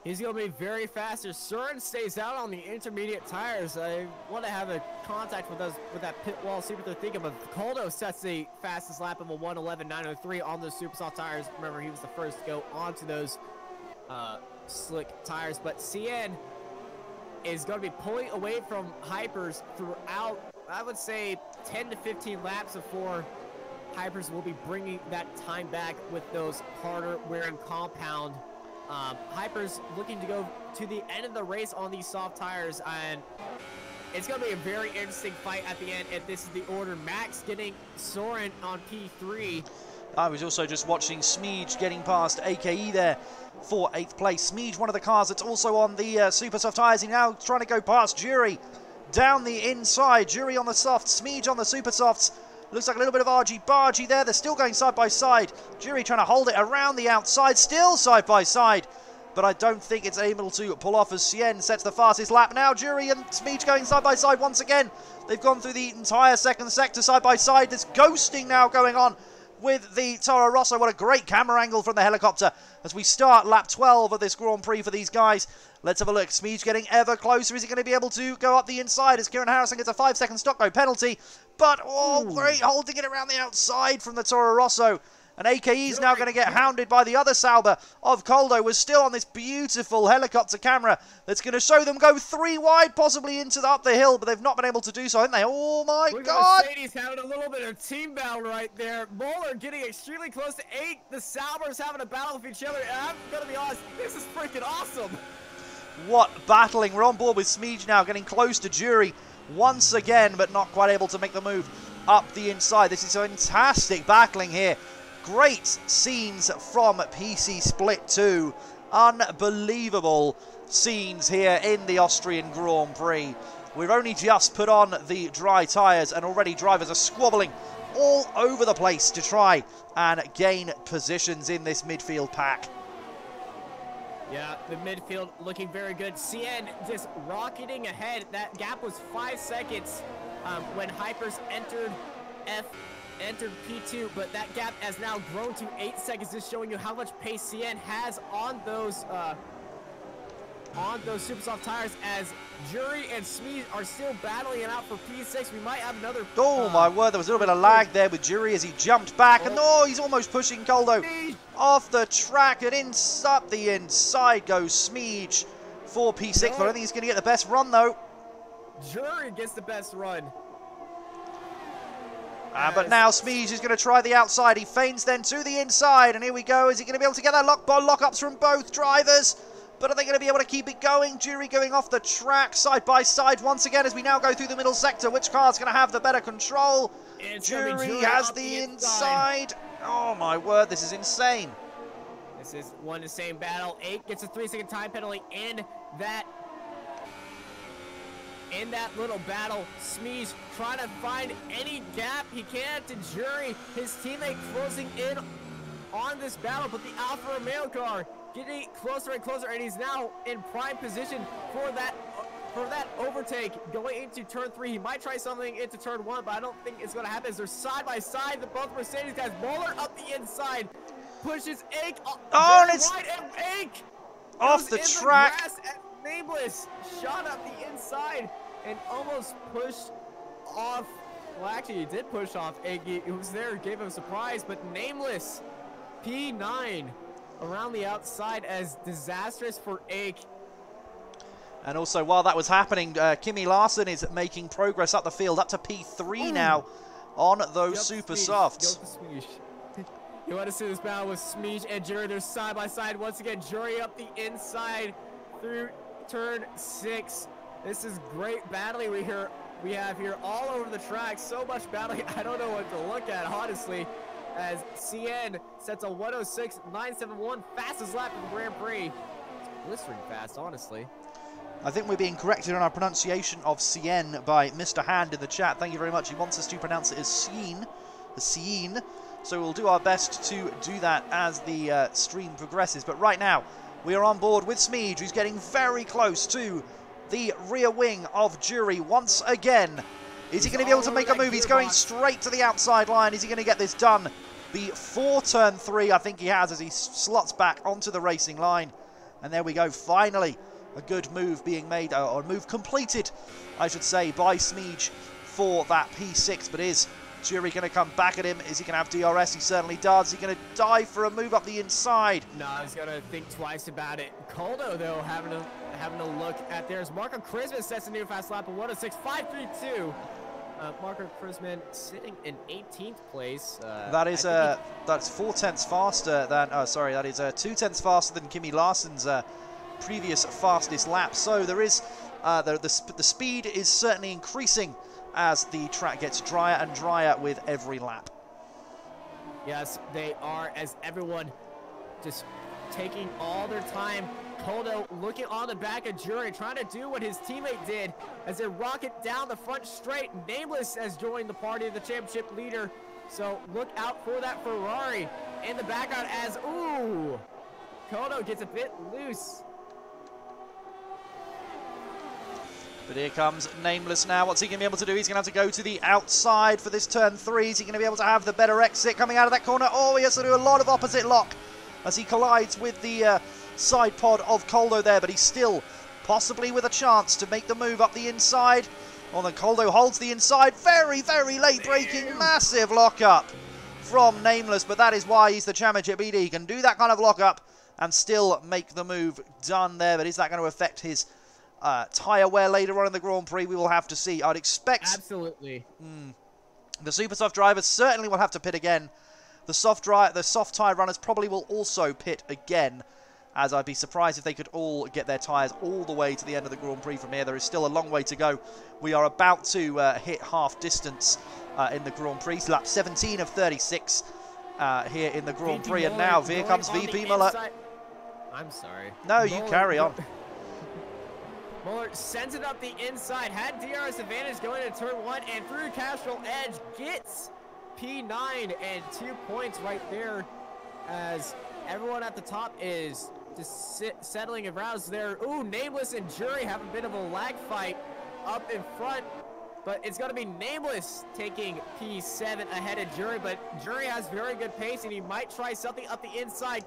He's going to be very faster. Soren stays out on the intermediate tires. I want to have a contact with us with that pit wall, see what they're thinking. But Coldo sets the fastest lap of a 1:11.903 on those super soft tires. Remember, he was the first to go onto those slick tires. But CN is going to be pulling away from Hypers throughout, I would say, 10 to 15 laps before Hypers will be bringing that time back with those harder wearing compound. Hypers looking to go to the end of the race on these soft tires, and it's going to be a very interesting fight at the end. And this is the order: Max getting Soren on P3. I was also just watching Smeej getting past AKE there for 8th place. Smeej, one of the cars that's also on the super soft tires. He now trying to go past Jury down the inside. Jury on the softs, Smeej on the super softs. Looks like a little bit of argy-bargy there. They're still going side by side. Jury trying to hold it around the outside, still side by side. But I don't think it's able to pull off as Cien sets the fastest lap. Now Jury and Smeej going side by side once again. They've gone through the entire second sector side by side. There's ghosting now going on with the Toro Rosso. What a great camera angle from the helicopter as we start lap 12 of this Grand Prix for these guys. Let's have a look. Smeej getting ever closer. Is he going to be able to go up the inside as Kieran Harrison gets a 5-second stock go penalty? But, oh, great holding it around the outside from the Toro Rosso. And AKE is now going to get hounded by the other Sauber of Coldo. Was still on this beautiful helicopter camera that's going to show them go 3 wide, possibly up the hill, but they've not been able to do so. I think they, oh my God. Mercedes having a little bit of team battle right there. Moeller getting extremely close to 8. The Saubers having a battle with each other. And I'm going to be honest, this is freaking awesome. What battling. We're on board with Smeej now, getting close to Jury once again, but not quite able to make the move up the inside. This is fantastic battling here. Great scenes from PC Split 2. Unbelievable scenes here in the Austrian Grand Prix. We've only just put on the dry tyres and already drivers are squabbling all over the place to try and gain positions in this midfield pack. Yeah, the midfield looking very good. CN just rocketing ahead. That gap was 5 seconds when Hypers entered P2, but that gap has now grown to 8 seconds, just showing you how much pace CN has on those super soft tires, as Jury and Smeed are still battling it out for P6. We might have another... Oh my word, there was a little bit of lag there with Jury as he jumped back, and he's almost pushing Coldo off the track, and up the inside goes Smeej for P6, but I don't think he's going to get the best run though. Jury gets the best run. But now Smeej is going to try the outside. He feigns then to the inside, and here we go. Is he going to be able to get that lock-ups from both drivers? But are they going to be able to keep it going? Jury going off the track side by side once again as we now go through the middle sector. Which car's going to have the better control? Jury has the inside. Oh my word, this is insane. This is one the same battle. 8 gets a 3-second time penalty in that little battle. Smeej trying to find any gap he can to Jury. His teammate closing in on this battle, but the Alfa Romeo car getting closer and closer, and he's now in prime position for that overtake going into turn 3. He might try something into turn 1, but I don't think it's going to happen as they're side by side. The both Mercedes guys. Moeller up the inside pushes Ake wide, and Ake off the track. Nameless shot up the inside and almost pushed off. Well, actually, he did push off Iggy. It was there, gave him a surprise, but Nameless P9 around the outside as disastrous for Ake. And also, while that was happening, Kimi Larson is making progress up the field, up to P3 now on those super softs. You want to see this battle with Smeech and Jury. They're side by side once again. Jury up the inside through turn 6. This is great battling we have here all over the track. So much battling, I don't know what to look at, honestly, as CN sets a 106.971, fastest lap in the Grand Prix. It's blistering fast, honestly. I think we're being corrected on our pronunciation of CN by Mr. Hand in the chat. Thank you very much. He wants us to pronounce it as Cien. So we'll do our best to do that as the stream progresses. But right now, we are on board with Smeej, who's getting very close to the rear wing of Jury once again. Is he going to be able to make a move? He's going straight to the outside line. Is he going to get this done before turn 3? I think he has, as he slots back onto the racing line. And there we go, finally. A good move being made, or a move completed, I should say, by Smeej for that P6. But is Jury going to come back at him? Is he going to have DRS? He certainly does. He's going to dive for a move up the inside. No, he's going to think twice about it. Koldo, though, having a look at theirs. Marco Chrisman sets a new fast lap of 106.532. Marco Chrisman sitting in 18th place. That is that's 4/10 faster than. Sorry, that is 2/10 faster than Kimi Larson's previous fastest lap. So there is the speed is certainly increasing as the track gets drier and drier with every lap. Yes, they are, as everyone just taking all their time. Koldo looking on the back of Jury, trying to do what his teammate did as they rocket down the front straight. Nameless has joined the party of the championship leader, so look out for that Ferrari in the background as, Koldo gets a bit loose. But here comes Nameless now. What's he going to be able to do? He's going to have to go to the outside for this turn 3. Is he going to be able to have the better exit coming out of that corner? Oh, he has to do a lot of opposite lock as he collides with the side pod of Koldo there, but he's still possibly with a chance to make the move up the inside. Oh, then Koldo holds the inside. Very, very late braking. Massive lockup from Nameless, but that is why he's the championship leader. He can do that kind of lockup and still make the move done there, but is that going to affect his tyre wear later on in the Grand Prix? We will have to see. I'd expect... Absolutely. The super soft drivers certainly will have to pit again. The soft tyre runners probably will also pit again, as I'd be surprised if they could all get their tyres all the way to the end of the Grand Prix from here. There is still a long way to go. We are about to hit half distance in the Grand Prix. Lap 17 of 36 here in the Grand Prix. And now here comes VP Muller. I'm sorry. No, you carry on. Muller sends it up the inside, had DRS advantage going into turn 1, and through Castrol Edge gets P9 and 2 points right there, as everyone at the top is just settling around there. Nameless and Jury have a bit of a lag fight up in front, but it's going to be Nameless taking P7 ahead of Jury, but Jury has very good pace, and he might try something up the inside.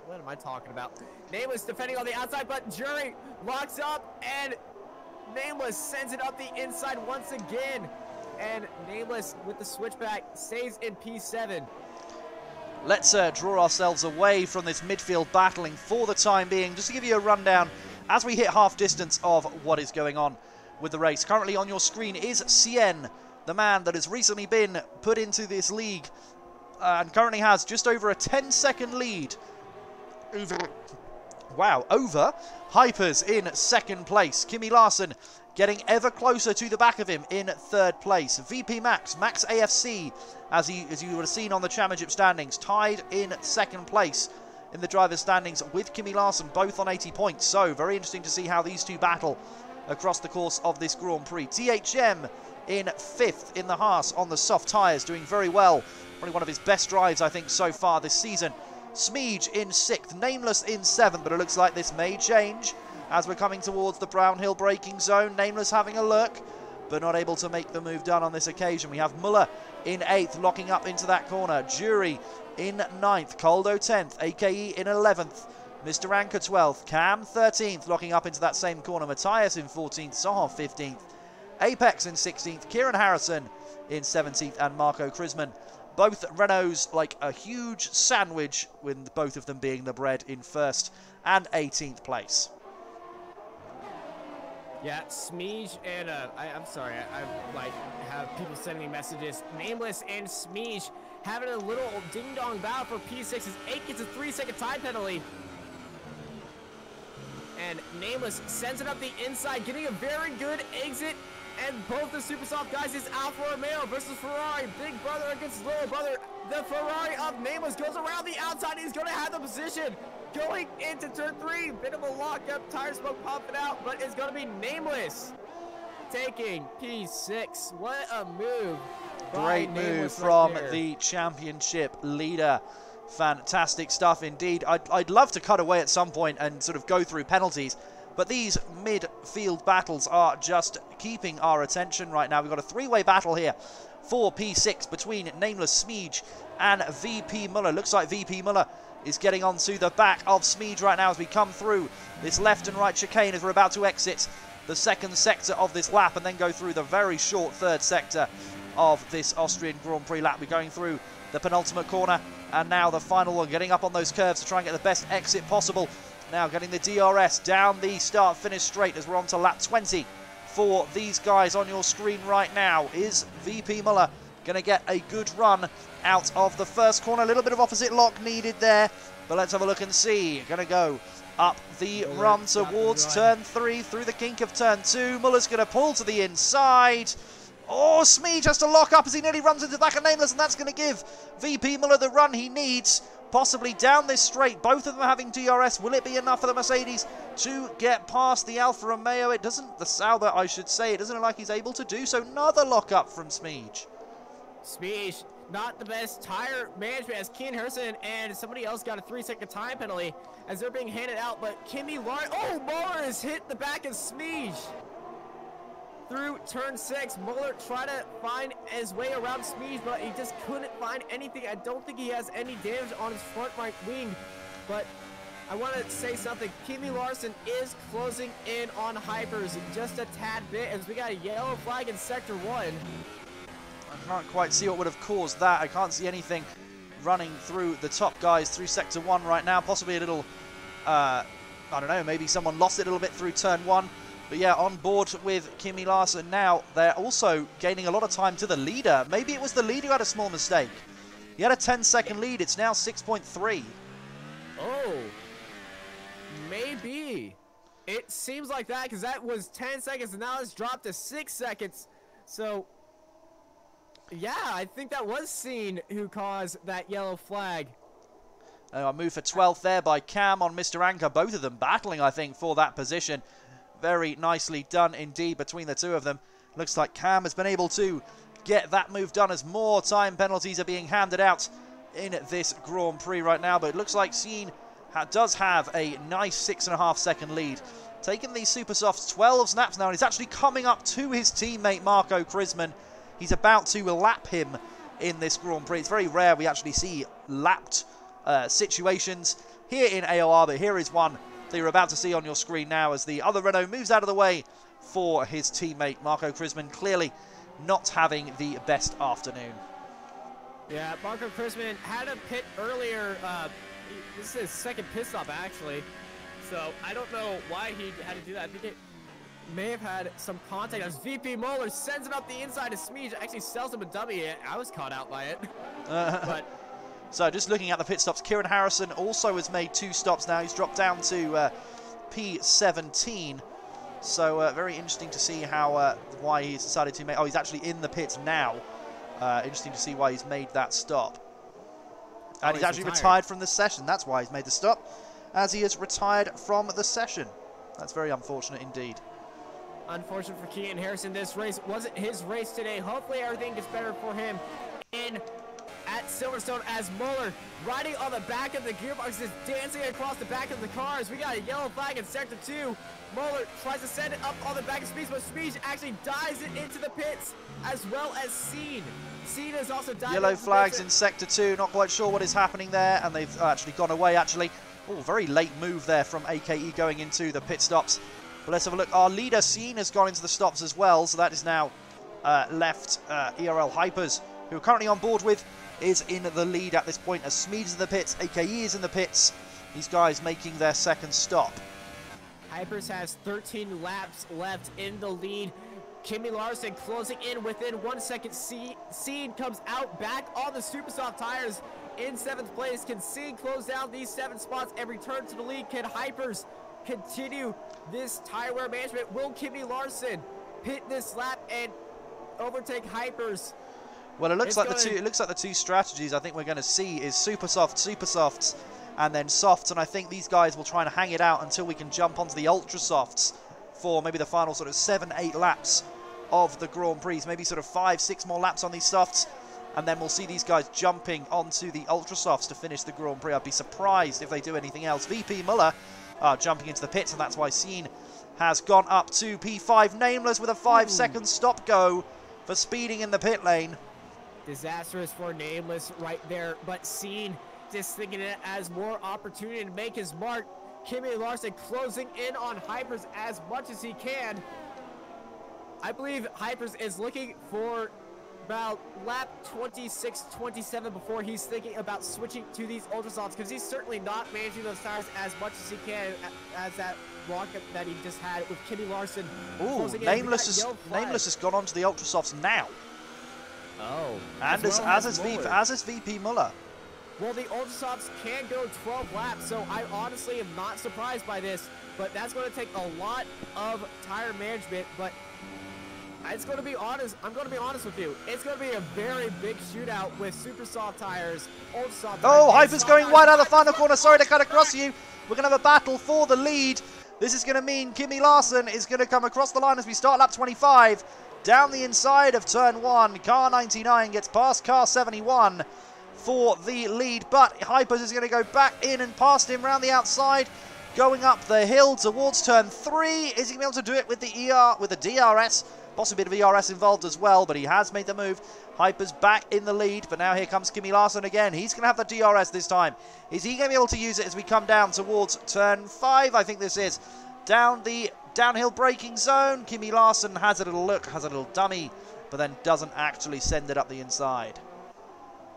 What am I talking about? Nameless defending on the outside, but Jury locks up, and Nameless sends it up the inside once again. And Nameless with the switchback stays in P7. Let's draw ourselves away from this midfield battling for the time being. Just to give you a rundown as we hit half distance of what is going on with the race. Currently on your screen is Cien, the man that has recently been put into this league and currently has just over a 10-second lead over Hypers in second place. Kimi Larson getting ever closer to the back of him in third place. VP Max AFC, as you would have seen on the championship standings, tied in second place in the driver's standings with Kimi Larson, both on 80 points. So very interesting to see how these two battle across the course of this Grand Prix. THM in fifth in the Haas on the soft tyres, doing very well. Probably one of his best drives, I think, so far this season. Smeej in 6th, Nameless in 7th, but it looks like this may change as we're coming towards the Brownhill braking zone. Nameless having a look, but not able to make the move done on this occasion. We have Muller in 8th, locking up into that corner. Jury in 9th, Koldo 10th, AKE in 11th, Mr. Anchor 12th, Cam 13th, locking up into that same corner. Matthias in 14th, Sohov 15th, Apex in 16th, Kieran Harrison in 17th, and Marco Krisman. Both Renaults like a huge sandwich, with both of them being the bread in 1st and 18th place. Yeah, Smeege and I'm sorry, I like have people sending me messages. Nameless and Smeege having a little ding-dong battle for P6 as 8 gets a 3-second time penalty. And Nameless sends it up the inside, getting a very good exit. And both the super soft guys is Alfa Romeo versus Ferrari. Big brother against little brother. The Ferrari of Nameless goes around the outside. He's going to have the position. Going into turn 3. Bit of a lockup. Tire smoke popping out. But it's going to be Nameless taking P6. What a move. Great move from the championship leader. Fantastic stuff indeed. I'd love to cut away at some point and sort of go through penalties, but these midfield battles are just keeping our attention right now. We've got a three-way battle here for P6 between Nameless, Smeege and VP Muller. Looks like VP Muller is getting onto the back of Smeege right now as we come through this left and right chicane as we're about to exit the second sector of this lap and then go through the very short third sector of this Austrian Grand Prix lap. We're going through the penultimate corner and now the final one, getting up on those curves to try and get the best exit possible. Now getting the DRS down the start finish straight as we're on to lap 20 for these guys on your screen right now. Is VP Muller going to get a good run out of the first corner? A little bit of opposite lock needed there, but let's have a look and see. Going to go up the run towards turn 3 through the kink of turn 2. Muller's going to pull to the inside. Oh, Smeege has to lock up as he nearly runs into the back of Nameless, and that's going to give VP Muller the run he needs, possibly down this straight. Both of them having DRS. Will it be enough for the Mercedes to get past the Alfa Romeo? It doesn't, the Sauber, I should say, it doesn't look like he's able to do so. Another lock up from Smeege. Smeege, not the best tire management as Keen Herson and somebody else got a 3-second time penalty as they're being handed out, but Kimi Lawrence, oh, Muller has hit the back of Smeege. Through turn 6, Muller tried to find his way around Smeege, but he just couldn't find anything. I don't think he has any damage on his front right wing, but I want to say something. Kimi Larson is closing in on Hypers just a tad bit as we got a yellow flag in Sector 1. I can't quite see what would have caused that. I can't see anything running through the top guys through Sector 1 right now. Possibly a little, I don't know, maybe someone lost it a little bit through turn 1. But yeah, on board with Kimi Larson now. They're also gaining a lot of time to the leader. Maybe it was the leader who had a small mistake. He had a 10-second lead. It's now 6.3. Oh, maybe. It seems like that because that was 10 seconds and now it's dropped to 6 seconds. So, yeah, I think that was Scene who caused that yellow flag. A move for 12th there by Cam on Mr. Anchor. Both of them battling, I think, for that position. Very nicely done indeed between the two of them. Looks like Cam has been able to get that move done as more time penalties are being handed out in this Grand Prix right now. But it looks like Scene does have a nice 6.5 second lead. Taking these super softs 12 snaps now, and he's actually coming up to his teammate Marco Krisman. He's about to lap him in this Grand Prix. It's very rare we actually see lapped situations here in AOR, but here is one that you're about to see on your screen now as the other Renault moves out of the way for his teammate Marco Krisman, clearly not having the best afternoon. Yeah, Marco Krisman had a pit earlier. This is his second pit stop actually, so I don't know why he had to do that. I think it may have had some contact as VP Muller sends it up the inside of Smeege, actually sells him a W. I was caught out by it. But so just looking at the pit stops, Kieran Harrison also has made 2 stops now. He's dropped down to P17. So very interesting to see how why he's decided to make. Oh, he's actually in the pits now. Interesting to see why he's made that stop. And he's actually retired from the session. That's why he's made the stop, as he has retired from the session. That's very unfortunate indeed. Unfortunate for Keaton Harrison. This race wasn't his race today. Hopefully everything gets better for him at Silverstone as Muller riding on the back of the gearbox is dancing across the back of the cars. We got a yellow flag in Sector 2. Muller tries to send it up on the back of Smeege, but Smeege actually dives it into the pits as well as Scene. Scene has also dived yellow flags in Sector 2. Not quite sure what is happening there, and they've actually gone away actually. Oh, very late move there from AKE going into the pit stops. But let's have a look. Our leader, Scene, has gone into the stops as well. So that is now left ERL Hypers, who are currently on board with, is in the lead at this point as Smeed is in the pits, AKE is in the pits. These guys making their second stop. Hypers has 13 laps left in the lead. Kimi Larson closing in within 1 second. Scene comes out back on the super soft tires in 7th place. Can Scene close down these 7 spots and return to the lead? Can Hypers continue this tire wear management? Will Kimi Larson pit this lap and overtake Hypers? Well, it looks like the two strategies I think we're going to see is super softs, and then softs. And I think these guys will try and hang it out until we can jump onto the ultra softs for maybe the final sort of 7-8 laps of the Grand Prix. Maybe sort of 5-6 more laps on these softs, and then we'll see these guys jumping onto the ultra softs to finish the Grand Prix. I'd be surprised if they do anything else. VP Muller jumping into the pits, and that's why Scene has gone up to P5. Nameless with a 5-second stop go for speeding in the pit lane. Disastrous for Nameless right there, but Scene just thinking it as more opportunity to make his mark. Kimi Larson closing in on Hypers as much as he can. I believe Hypers is looking for about lap 26, 27 before he's thinking about switching to these ultra softs, because he's certainly not managing those tires as much as he can as that rocket that he just had with Kimi Larson. Ooh, Nameless has gone on to the ultra softs now. Oh, and as is VP Muller. Well, the ultra softs can go 12 laps, so I honestly am not surprised by this, but that's going to take a lot of tire management. But it's going to be honest. I'm going to be honest with you. It's going to be a very big shootout with super soft tires, ultra soft tires. Oh, Hyper's going wide out of the final corner. Sorry to cut across you. We're going to have a battle for the lead. This is going to mean Kimi Larson is going to come across the line as we start lap 25. Down the inside of turn 1, car 99 gets past car 71 for the lead, but Hypers is going to go back in and past him round the outside, going up the hill towards turn 3. Is he going to be able to do it with the DRS? Possibly a bit of ERS involved as well, but he has made the move. Hypers back in the lead, but now here comes Kimi Larson again. He's going to have the DRS this time. Is he going to be able to use it as we come down towards turn 5? I think this is down the downhill braking zone. Kimi Larson has a little look, has a little dummy, but then doesn't actually send it up the inside.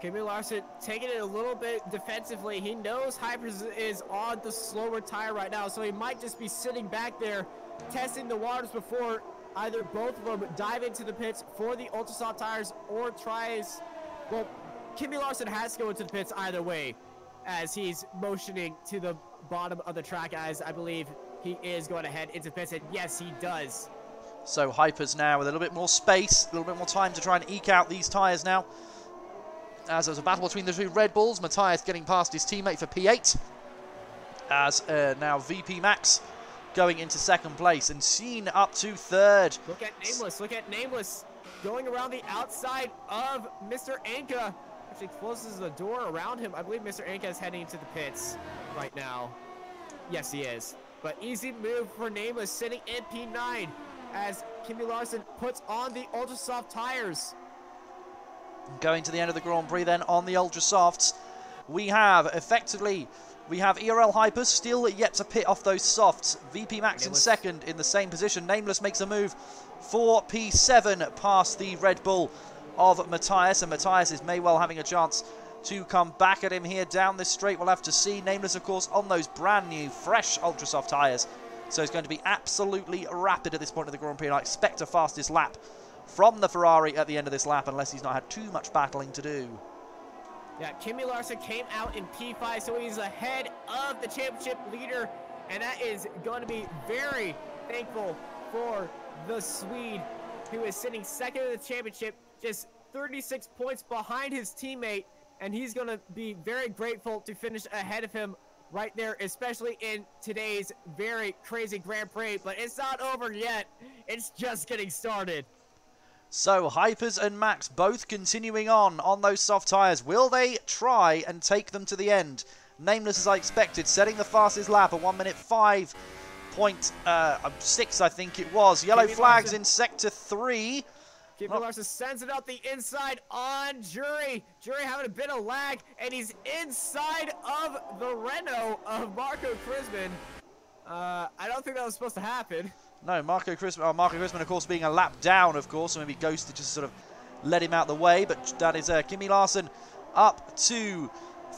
Kimi Larson taking it a little bit defensively. He knows Hypers is on the slower tire right now, so he might just be sitting back there testing the waters before either both of them dive into the pits for the ultra soft tires or tries. Well, Kimi Larson has to go into the pits either way, as he's motioning to the bottom of the track, as I believe he is going to head into the pits, and yes, he does. So Hypers now with a little bit more space, a little bit more time to try and eke out these tires now. As there's a battle between the two Red Bulls, Matthias getting past his teammate for P8. As now VP Max going into 2nd place, and Scene up to 3rd. Look at Nameless going around the outside of Mr. Anka. Actually closes the door around him. I believe Mr. Anka is heading into the pits right now. Yes, he is. But easy move for Nameless, sitting in P9 as Kimi Larson puts on the ultra soft tires. Going to the end of the Grand Prix then on the ultra softs, we have ERL Hypers still yet to pit off those softs. VP Max in 2nd in the same position. Nameless makes a move for P7 past the Red Bull of Matthias, and Matthias is may well having a chance to come back at him here down this straight. We'll have to see. Nameless, of course, on those brand new fresh ultra soft tires, so it's going to be absolutely rapid at this point of the Grand Prix, and I expect a fastest lap from the Ferrari at the end of this lap, unless he's not had too much battling to do. Yeah, Kimi Larson came out in P5, so he's ahead of the championship leader, and that is going to be very thankful for the Swede, who is sitting 2nd in the championship, just 36 points behind his teammate, and he's going to be very grateful to finish ahead of him right there, especially in today's very crazy Grand Prix. But it's not over yet. It's just getting started. So Hypers and Max both continuing on those soft tyres. Will they try and take them to the end? Nameless, as I expected, setting the fastest lap, a 1 minute 5.6, I think it was. Yellow flags in sector 3. Keeper Larson sends it out the inside on Jury. Jury having a bit of lag, and he's inside of the Renault of Marco Krisman. I don't think that was supposed to happen. No, Marco Krisman, of course, being a lap down, of course, so maybe Ghost to just sort of let him out the way, but that is Kimi Larson up to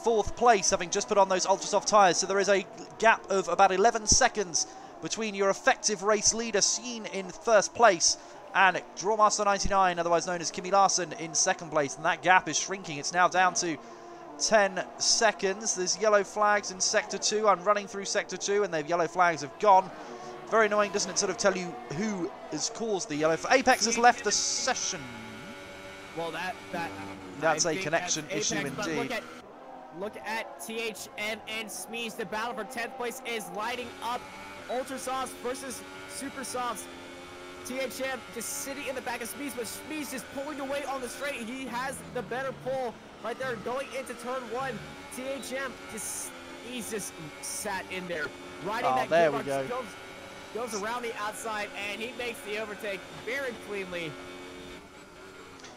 4th place, having just put on those ultra soft tyres. So there is a gap of about 11 seconds between your effective race leader, seen in 1st place, and Drawmaster 99, otherwise known as Kimi Larson, in 2nd place. And that gap is shrinking. It's now down to 10 seconds. There's yellow flags in Sector 2. I'm running through Sector 2, and the yellow flags have gone. Very annoying, doesn't it, sort of tell you who has caused the yellow flag? Apex has left the session. Well, that's a connection issue indeed. Look at THM and Smeeze. The battle for 10th place is lighting up. Ultra Softs versus Super Softs. THM just sitting in the back of Smeeze, but Smeeze just pulling away on the straight. He has the better pull right there going into turn 1. THM he's just sat in there. Riding that there we go. Goes around the outside, and he makes the overtake very cleanly.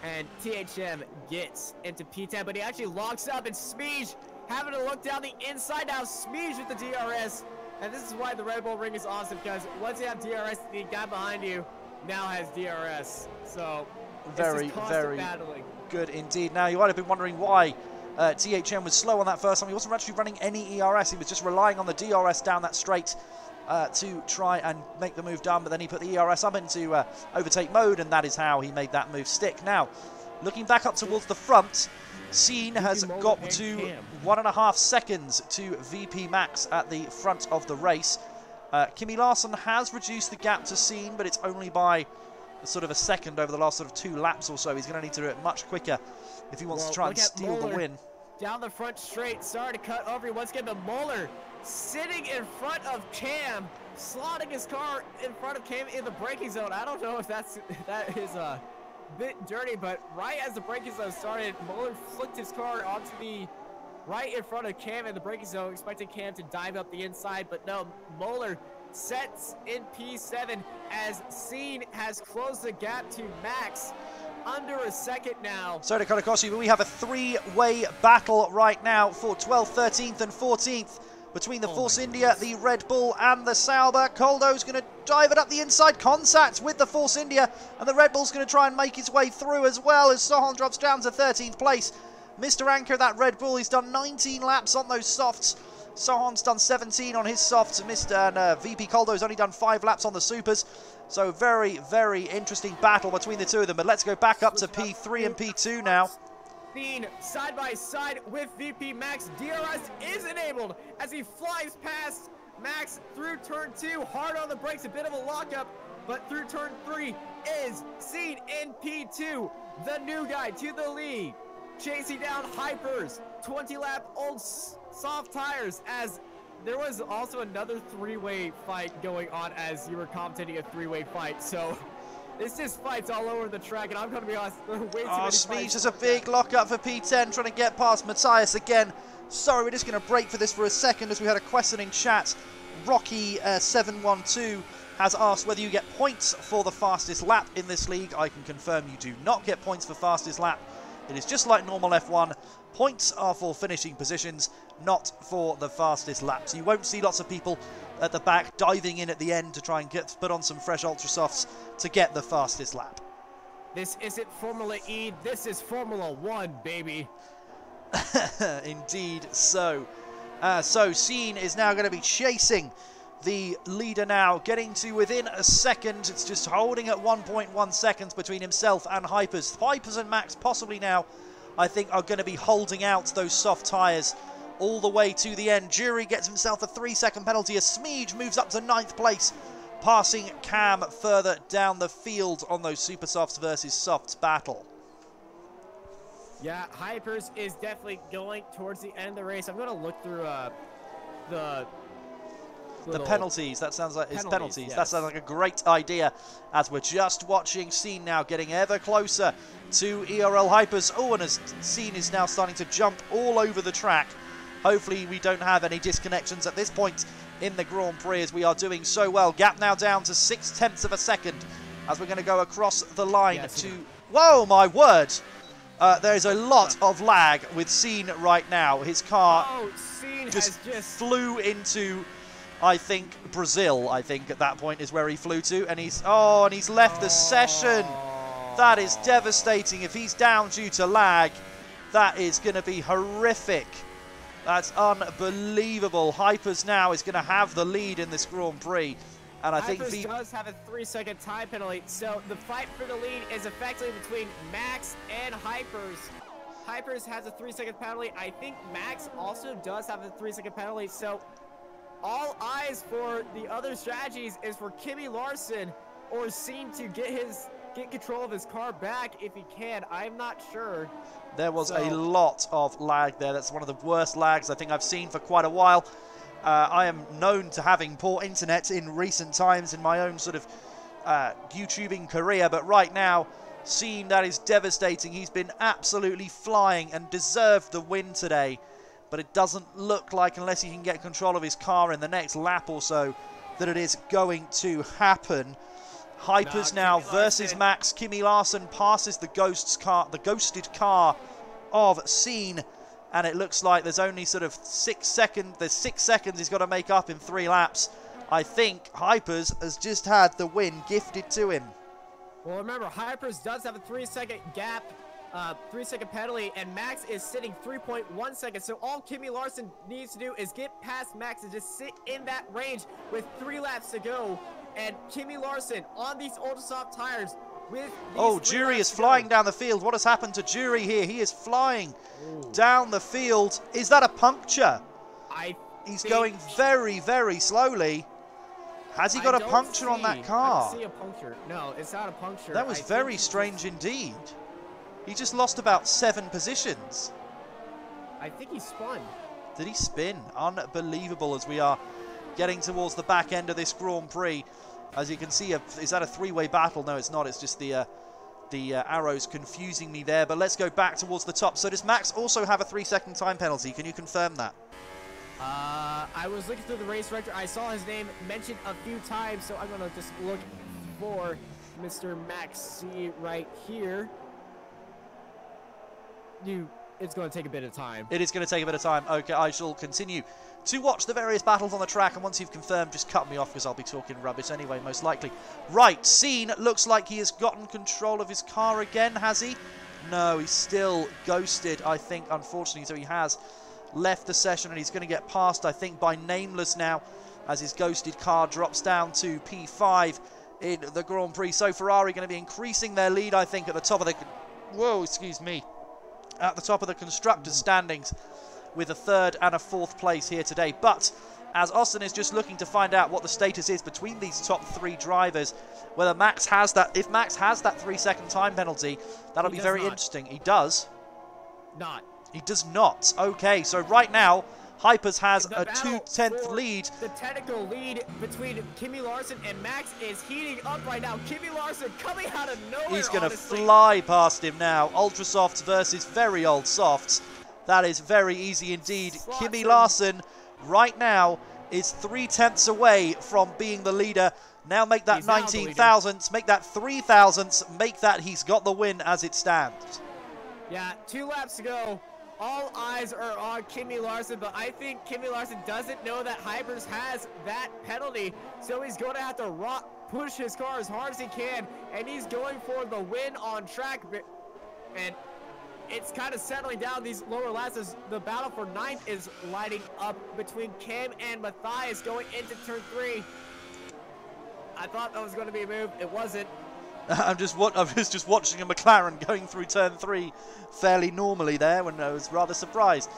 And THM gets into P10, but he actually locks up, and Smeege having to look down the inside now. Smeege with the DRS, and this is why the Red Bull Ring is awesome, because once you have DRS, the guy behind you now has DRS. So very good indeed. Now, you might have been wondering why THM was slow on that first time. He wasn't actually running any ERS. He was just relying on the DRS down that straight to try and make the move done, but then he put the ERS up into overtake mode, and that is how he made that move stick. Now, looking back up towards the front, Scene has got to 1.5 seconds to VP Max at the front of the race. Kimi Larson has reduced the gap to Scene, but it's only by sort of a second over the last sort of 2 laps or so. He's going to need to do it much quicker if he wants to try and steal the win. Down the front straight, sorry to cut over you once again, but Moeller sitting in front of Cam, slotting his car in front of Cam in the braking zone. I don't know if that is a bit dirty, but right as the braking zone started, Moeller flicked his car onto the right in front of Cam in the braking zone, expecting Cam to dive up the inside, but no, Moeller sets in P7 as Scene has closed the gap to Max. Under a second now. Sorry to cut across you, but we have a 3-way battle right now for 12th, 13th and 14th between the Force India, the Red Bull and the Sauber. Coldo's going to dive it up the inside, contact with the Force India, and the Red Bull's going to try and make its way through as well as Sohan drops down to 13th place. Mr. Anchor, that Red Bull, he's done 19 laps on those softs. Sohan's done 17 on his softs. VP Coldo's only done 5 laps on the supers. So very, very interesting battle between the two of them. But let's go back up to P3 and P2 now. Scene side by side with VP Max. DRS is enabled as he flies past Max through turn 2. Hard on the brakes, a bit of a lockup. But through turn 3 is Scene in P2. The new guy to the lead. Chasing down Hypers. 20-lap old soft tires, as there was also another 3-way fight going on as you were commentating a 3-way fight. So it's just fights all over the track, and I'm going to be honest, way too many fights. Smeege has a big lockup for P10, trying to get past Matthias again. Sorry, we're just going to break for this for a second as we had a question in chat. Rocky712 has asked whether you get points for the fastest lap in this league. I can confirm you do not get points for fastest lap. It is just like normal F1. Points are for finishing positions, not for the fastest laps. You won't see lots of people at the back diving in at the end to try and put on some fresh Ultra Softs to get the fastest lap. This isn't Formula E, this is Formula 1, baby. Indeed so. So Scene is now going to be chasing the leader now, getting to within a second. It's just holding at 1.1 seconds between himself and Hypers. Hypers and Max possibly now, I think, are going to be holding out those soft tyres all the way to the end. Jury gets himself a 3-second penalty as Smeege moves up to 9th place, passing Cam further down the field on those super softs versus softs battle. Yeah, Hypers is definitely going towards the end of the race. I'm going to look through the penalties. That sounds like it's penalties. Yes. That sounds like a great idea, as we're just watching Scene now getting ever closer to ERL Hypers. Oh, and as Scene is now starting to jump all over the track. Hopefully we don't have any disconnections at this point in the Grand Prix, as we are doing so well. Gap now down to 0.6 of a second as we're going to go across the line to Whoa, my word! There is a lot of lag with Scene right now. His car just flew into, I think, Brazil. I think at that point is where he flew to, and he's left the session. That is devastating. If he's down due to lag, that is going to be horrific. That's unbelievable. Hypers now is going to have the lead in this Grand Prix. And I think Hypers does have a 3-second time penalty, so the fight for the lead is effectively between Max and Hypers. Hypers has a 3-second penalty. I think Max also does have a 3-second penalty, so all eyes for the other strategies is for Kimi Larson or Scene to get control of his car back if he can. I'm not sure. There was a lot of lag there. That's one of the worst lags I think I've seen for quite a while. I am known to having poor internet in recent times in my own sort of YouTubing career, but right now, Scene, that is devastating. He's been absolutely flying and deserved the win today, but it doesn't look like, unless he can get control of his car in the next lap or so, that it is going to happen. Hypers now versus Max. Kimi Larson passes the ghosted car of Scene. And it looks like there's only sort of 6 seconds. There's 6 seconds he's got to make up in 3 laps. I think Hypers has just had the win gifted to him. Well, remember, Hypers does have a 3-second gap, 3-second penalty, and Max is sitting 3.1 seconds. So all Kimi Larson needs to do is get past Max and just sit in that range with 3 laps to go. And Kimi Larson on these ultra soft tires. Jury is flying down the field. What has happened to Jury here? He is flying down the field. Is that a puncture? He's going very, very slowly. Has he got a puncture on that car? I don't see a puncture. No, it's not a puncture. That was very strange indeed. He just lost about 7 positions. I think he spun. Did he spin? Unbelievable as we are getting towards the back end of this Grand Prix. As you can see, is that a 3-way battle? No, it's not. It's just the arrows confusing me there. But let's go back towards the top. So does Max also have a 3-second time penalty? Can you confirm that? I was looking through the race director. I saw his name mentioned a few times, so I'm going to just look for Mr. Max C right here. It's going to take a bit of time. It is going to take a bit of time. Okay, I shall continue to watch the various battles on the track, and once you've confirmed, just cut me off because I'll be talking rubbish anyway, most likely. Right, Scene looks like he has gotten control of his car again, has he? No, he's still ghosted, I think, unfortunately, so he has left the session, and he's going to get passed, I think, by Nameless now, as his ghosted car drops down to P5 in the Grand Prix. So Ferrari going to be increasing their lead, I think, at the top of the... Whoa, excuse me. At the top of the constructors' standings, with a 3rd and a 4th place here today. But as Austin is just looking to find out what the status is between these top 3 drivers, whether Max has that, if Max has that 3-second time penalty, that'll be very interesting. He does not. He does not. Okay, so right now Hypers has a 2/10 lead. The technical lead between Kimi Larson and Max is heating up right now. Kimi Larson coming out of nowhere. He's going to fly past him now. Ultra softs versus very old softs. That is very easy indeed. Kimi Larson right now is 3/10 away from being the leader. Now make that 19 thousandths, make that 3 thousandths, make that he's got the win as it stands. Yeah, 2 laps to go. All eyes are on Kimi Larson, but I think Kimi Larson doesn't know that Hypers has that penalty, so he's going to have to push his car as hard as he can, and he's going for the win on track. And it's kind of settling down these lower laps as the battle for 9th is lighting up between Cam and Matthias going into turn 3. I thought that was going to be a move. It wasn't. I was just watching a McLaren going through turn 3 fairly normally there when I was rather surprised.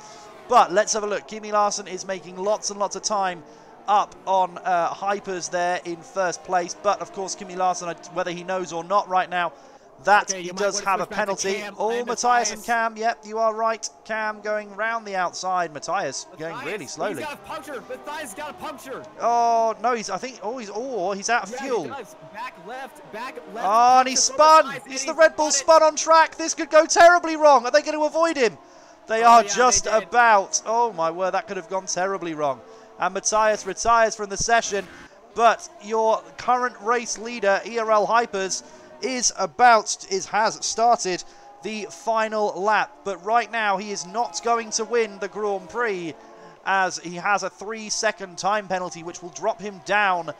But let's have a look. Kimi Larson is making lots and lots of time up on Hypers there in 1st place. But of course, Kimi Larson, whether he knows or not right now, that he does have a penalty. Oh, Matthias and Cam. Yep, you are right. Cam going round the outside. Matthias going really slowly. He's got a puncture. Matthias got a puncture. Oh no, he's out of fuel. He does. Back left. Oh, and he spun. It's the Red Bull spun on track. This could go terribly wrong. Are they going to avoid him? They are just about. Oh my word, that could have gone terribly wrong. And Matthias retires from the session. But your current race leader, ERL Hypers, has started the final lap. But right now he is not going to win the Grand Prix, as he has a 3-second time penalty, which will drop him down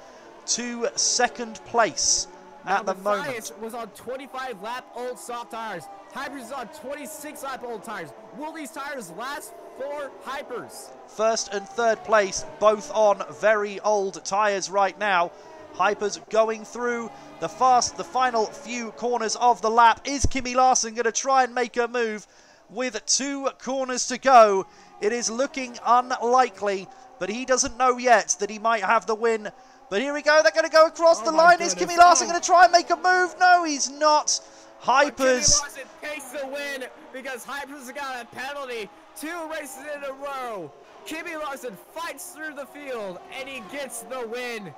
to 2nd place at the moment. Matthias was on 25-lap-old soft tires. Hypers is on 26-lap-old tires. Will these tires last for Hypers? 1st and 3rd place, both on very old tires right now. Hypers going through the final few corners of the lap. Is Kimi Larsen going to try and make a move with 2 corners to go? It is looking unlikely, but he doesn't know yet that he might have the win. But here we go, they're going to go across the line. Is Kimi Larsen going to try and make a move? No, he's not. Hypers. Kimi Larsen takes the win because Hypers got a penalty. 2 races in a row. Kimi Larsen fights through the field and he gets the win.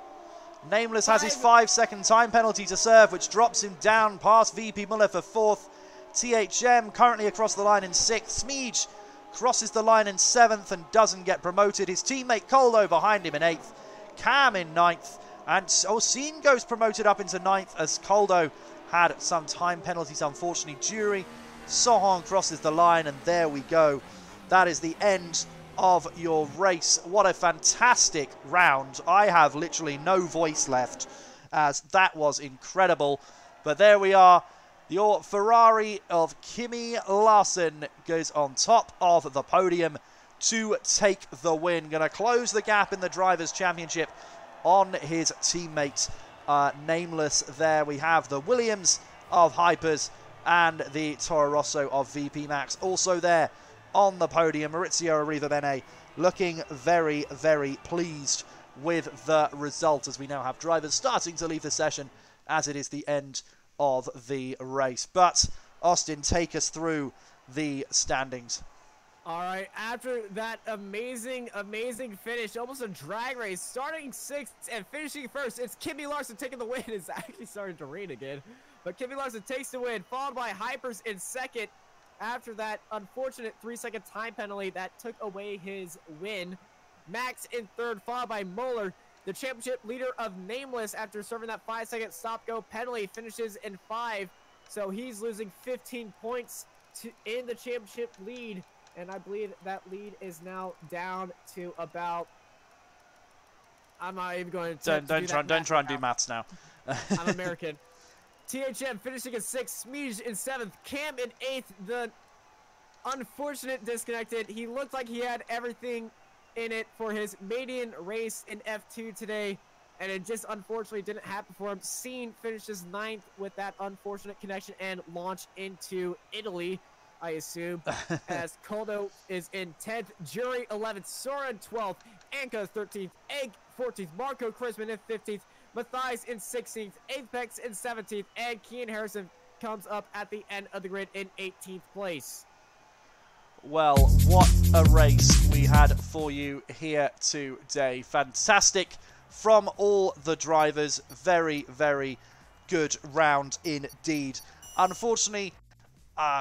Nameless has his 5-second time penalty to serve, which drops him down past VP Muller for 4th. THM currently across the line in 6th. Smeege crosses the line in 7th and doesn't get promoted. His teammate Coldo behind him in 8th. Cam in 9th. And Orsine goes promoted up into 9th as Coldo had some time penalties, unfortunately. Jury Sohon crosses the line, and there we go. That is the end of your race. What a fantastic round. I have literally no voice left, as that was incredible. But there we are. Your Ferrari of Kimi Larsen goes on top of the podium to take the win. Going to close the gap in the Drivers' Championship on his teammate Nameless. There we have the Williams of Hypers and the Toro Rosso of VP Max also there on the podium. Maurizio Arrivabene looking very, very pleased with the result, as we now have drivers starting to leave the session as it is the end of the race. But Austin, take us through the standings. All right, after that amazing finish, almost a drag race, starting 6th and finishing 1st, it's Kimi Larsen taking the win. It's actually starting to rain again, but Kimi Larsen takes the win, followed by Hypers in 2nd. After that unfortunate 3-second time penalty that took away his win. Max in 3rd, followed by Moeller. The championship leader of Nameless, after serving that 5-second stop-go penalty, finishes in 5. So he's losing 15 points in the championship lead. And I believe that lead is now down to about... I'm not even going to don't try and do maths now. I'm American. THM finishing in 6th, Smeege in 7th, Cam in 8th. The unfortunate disconnected. He looked like he had everything in it for his maiden race in F2 today, and it just unfortunately didn't happen for him. Scene finishes 9th with that unfortunate connection and launch into Italy, I assume, as Coldo is in 10th, Jury 11th, Soren 12th, Anka 13th, Egg 14th, Marco Chrisman in 15th, Matthias in 16th, Apex in 17th, and Kian Harrison comes up at the end of the grid in 18th place. Well, what a race we had for you here today. Fantastic from all the drivers. Very, very good round indeed. Unfortunately,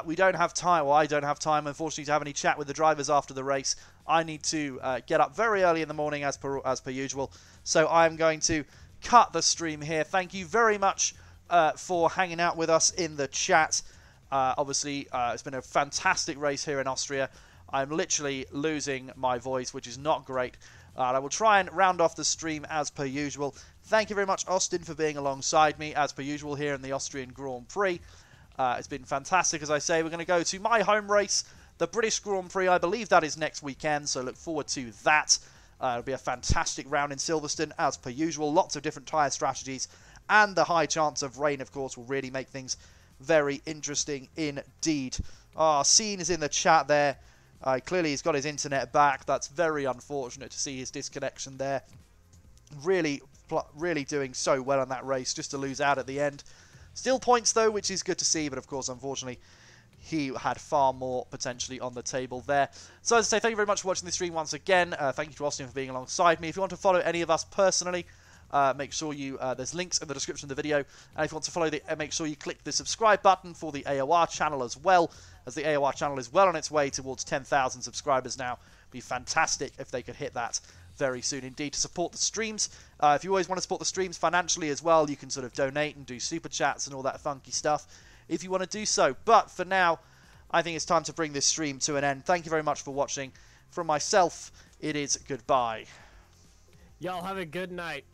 we don't have time, well, I don't have time, unfortunately, to have any chat with the drivers after the race. I need to get up very early in the morning as per usual. So I'm going to cut the stream here. Thank you very much for hanging out with us in the chat. Obviously, it's been a fantastic race here in Austria. I'm literally losing my voice, which is not great. I will try and round off the stream as per usual. Thank you very much, Austin, for being alongside me as per usual here in the Austrian Grand Prix. It's been fantastic, as I say. We're going to go to my home race, the British Grand Prix. I believe that is next weekend, so look forward to that. It'll be a fantastic round in Silverstone, as per usual. Lots of different tyre strategies, and the high chance of rain, of course, will really make things very interesting indeed. Scene is in the chat there. Clearly he's got his internet back. That's very unfortunate to see his disconnection there. Really doing so well on that race, just to lose out at the end. Still points though, which is good to see, but of course, unfortunately, he had far more potentially on the table there. So as I say, thank you very much for watching the stream once again. Thank you to Austin for being alongside me. If you want to follow any of us personally, make sure you, there's links in the description of the video. And if you want to follow make sure you click the subscribe button for the AOR channel as well, as the AOR channel is well on its way towards 10,000 subscribers now. It'd be fantastic if they could hit that very soon indeed to support the streams. If you always want to support the streams financially as well, you can sort of donate and do super chats and all that funky stuff if you want to do so. But for now, I think it's time to bring this stream to an end. Thank you very much for watching. From myself, it is goodbye. Y'all have a good night.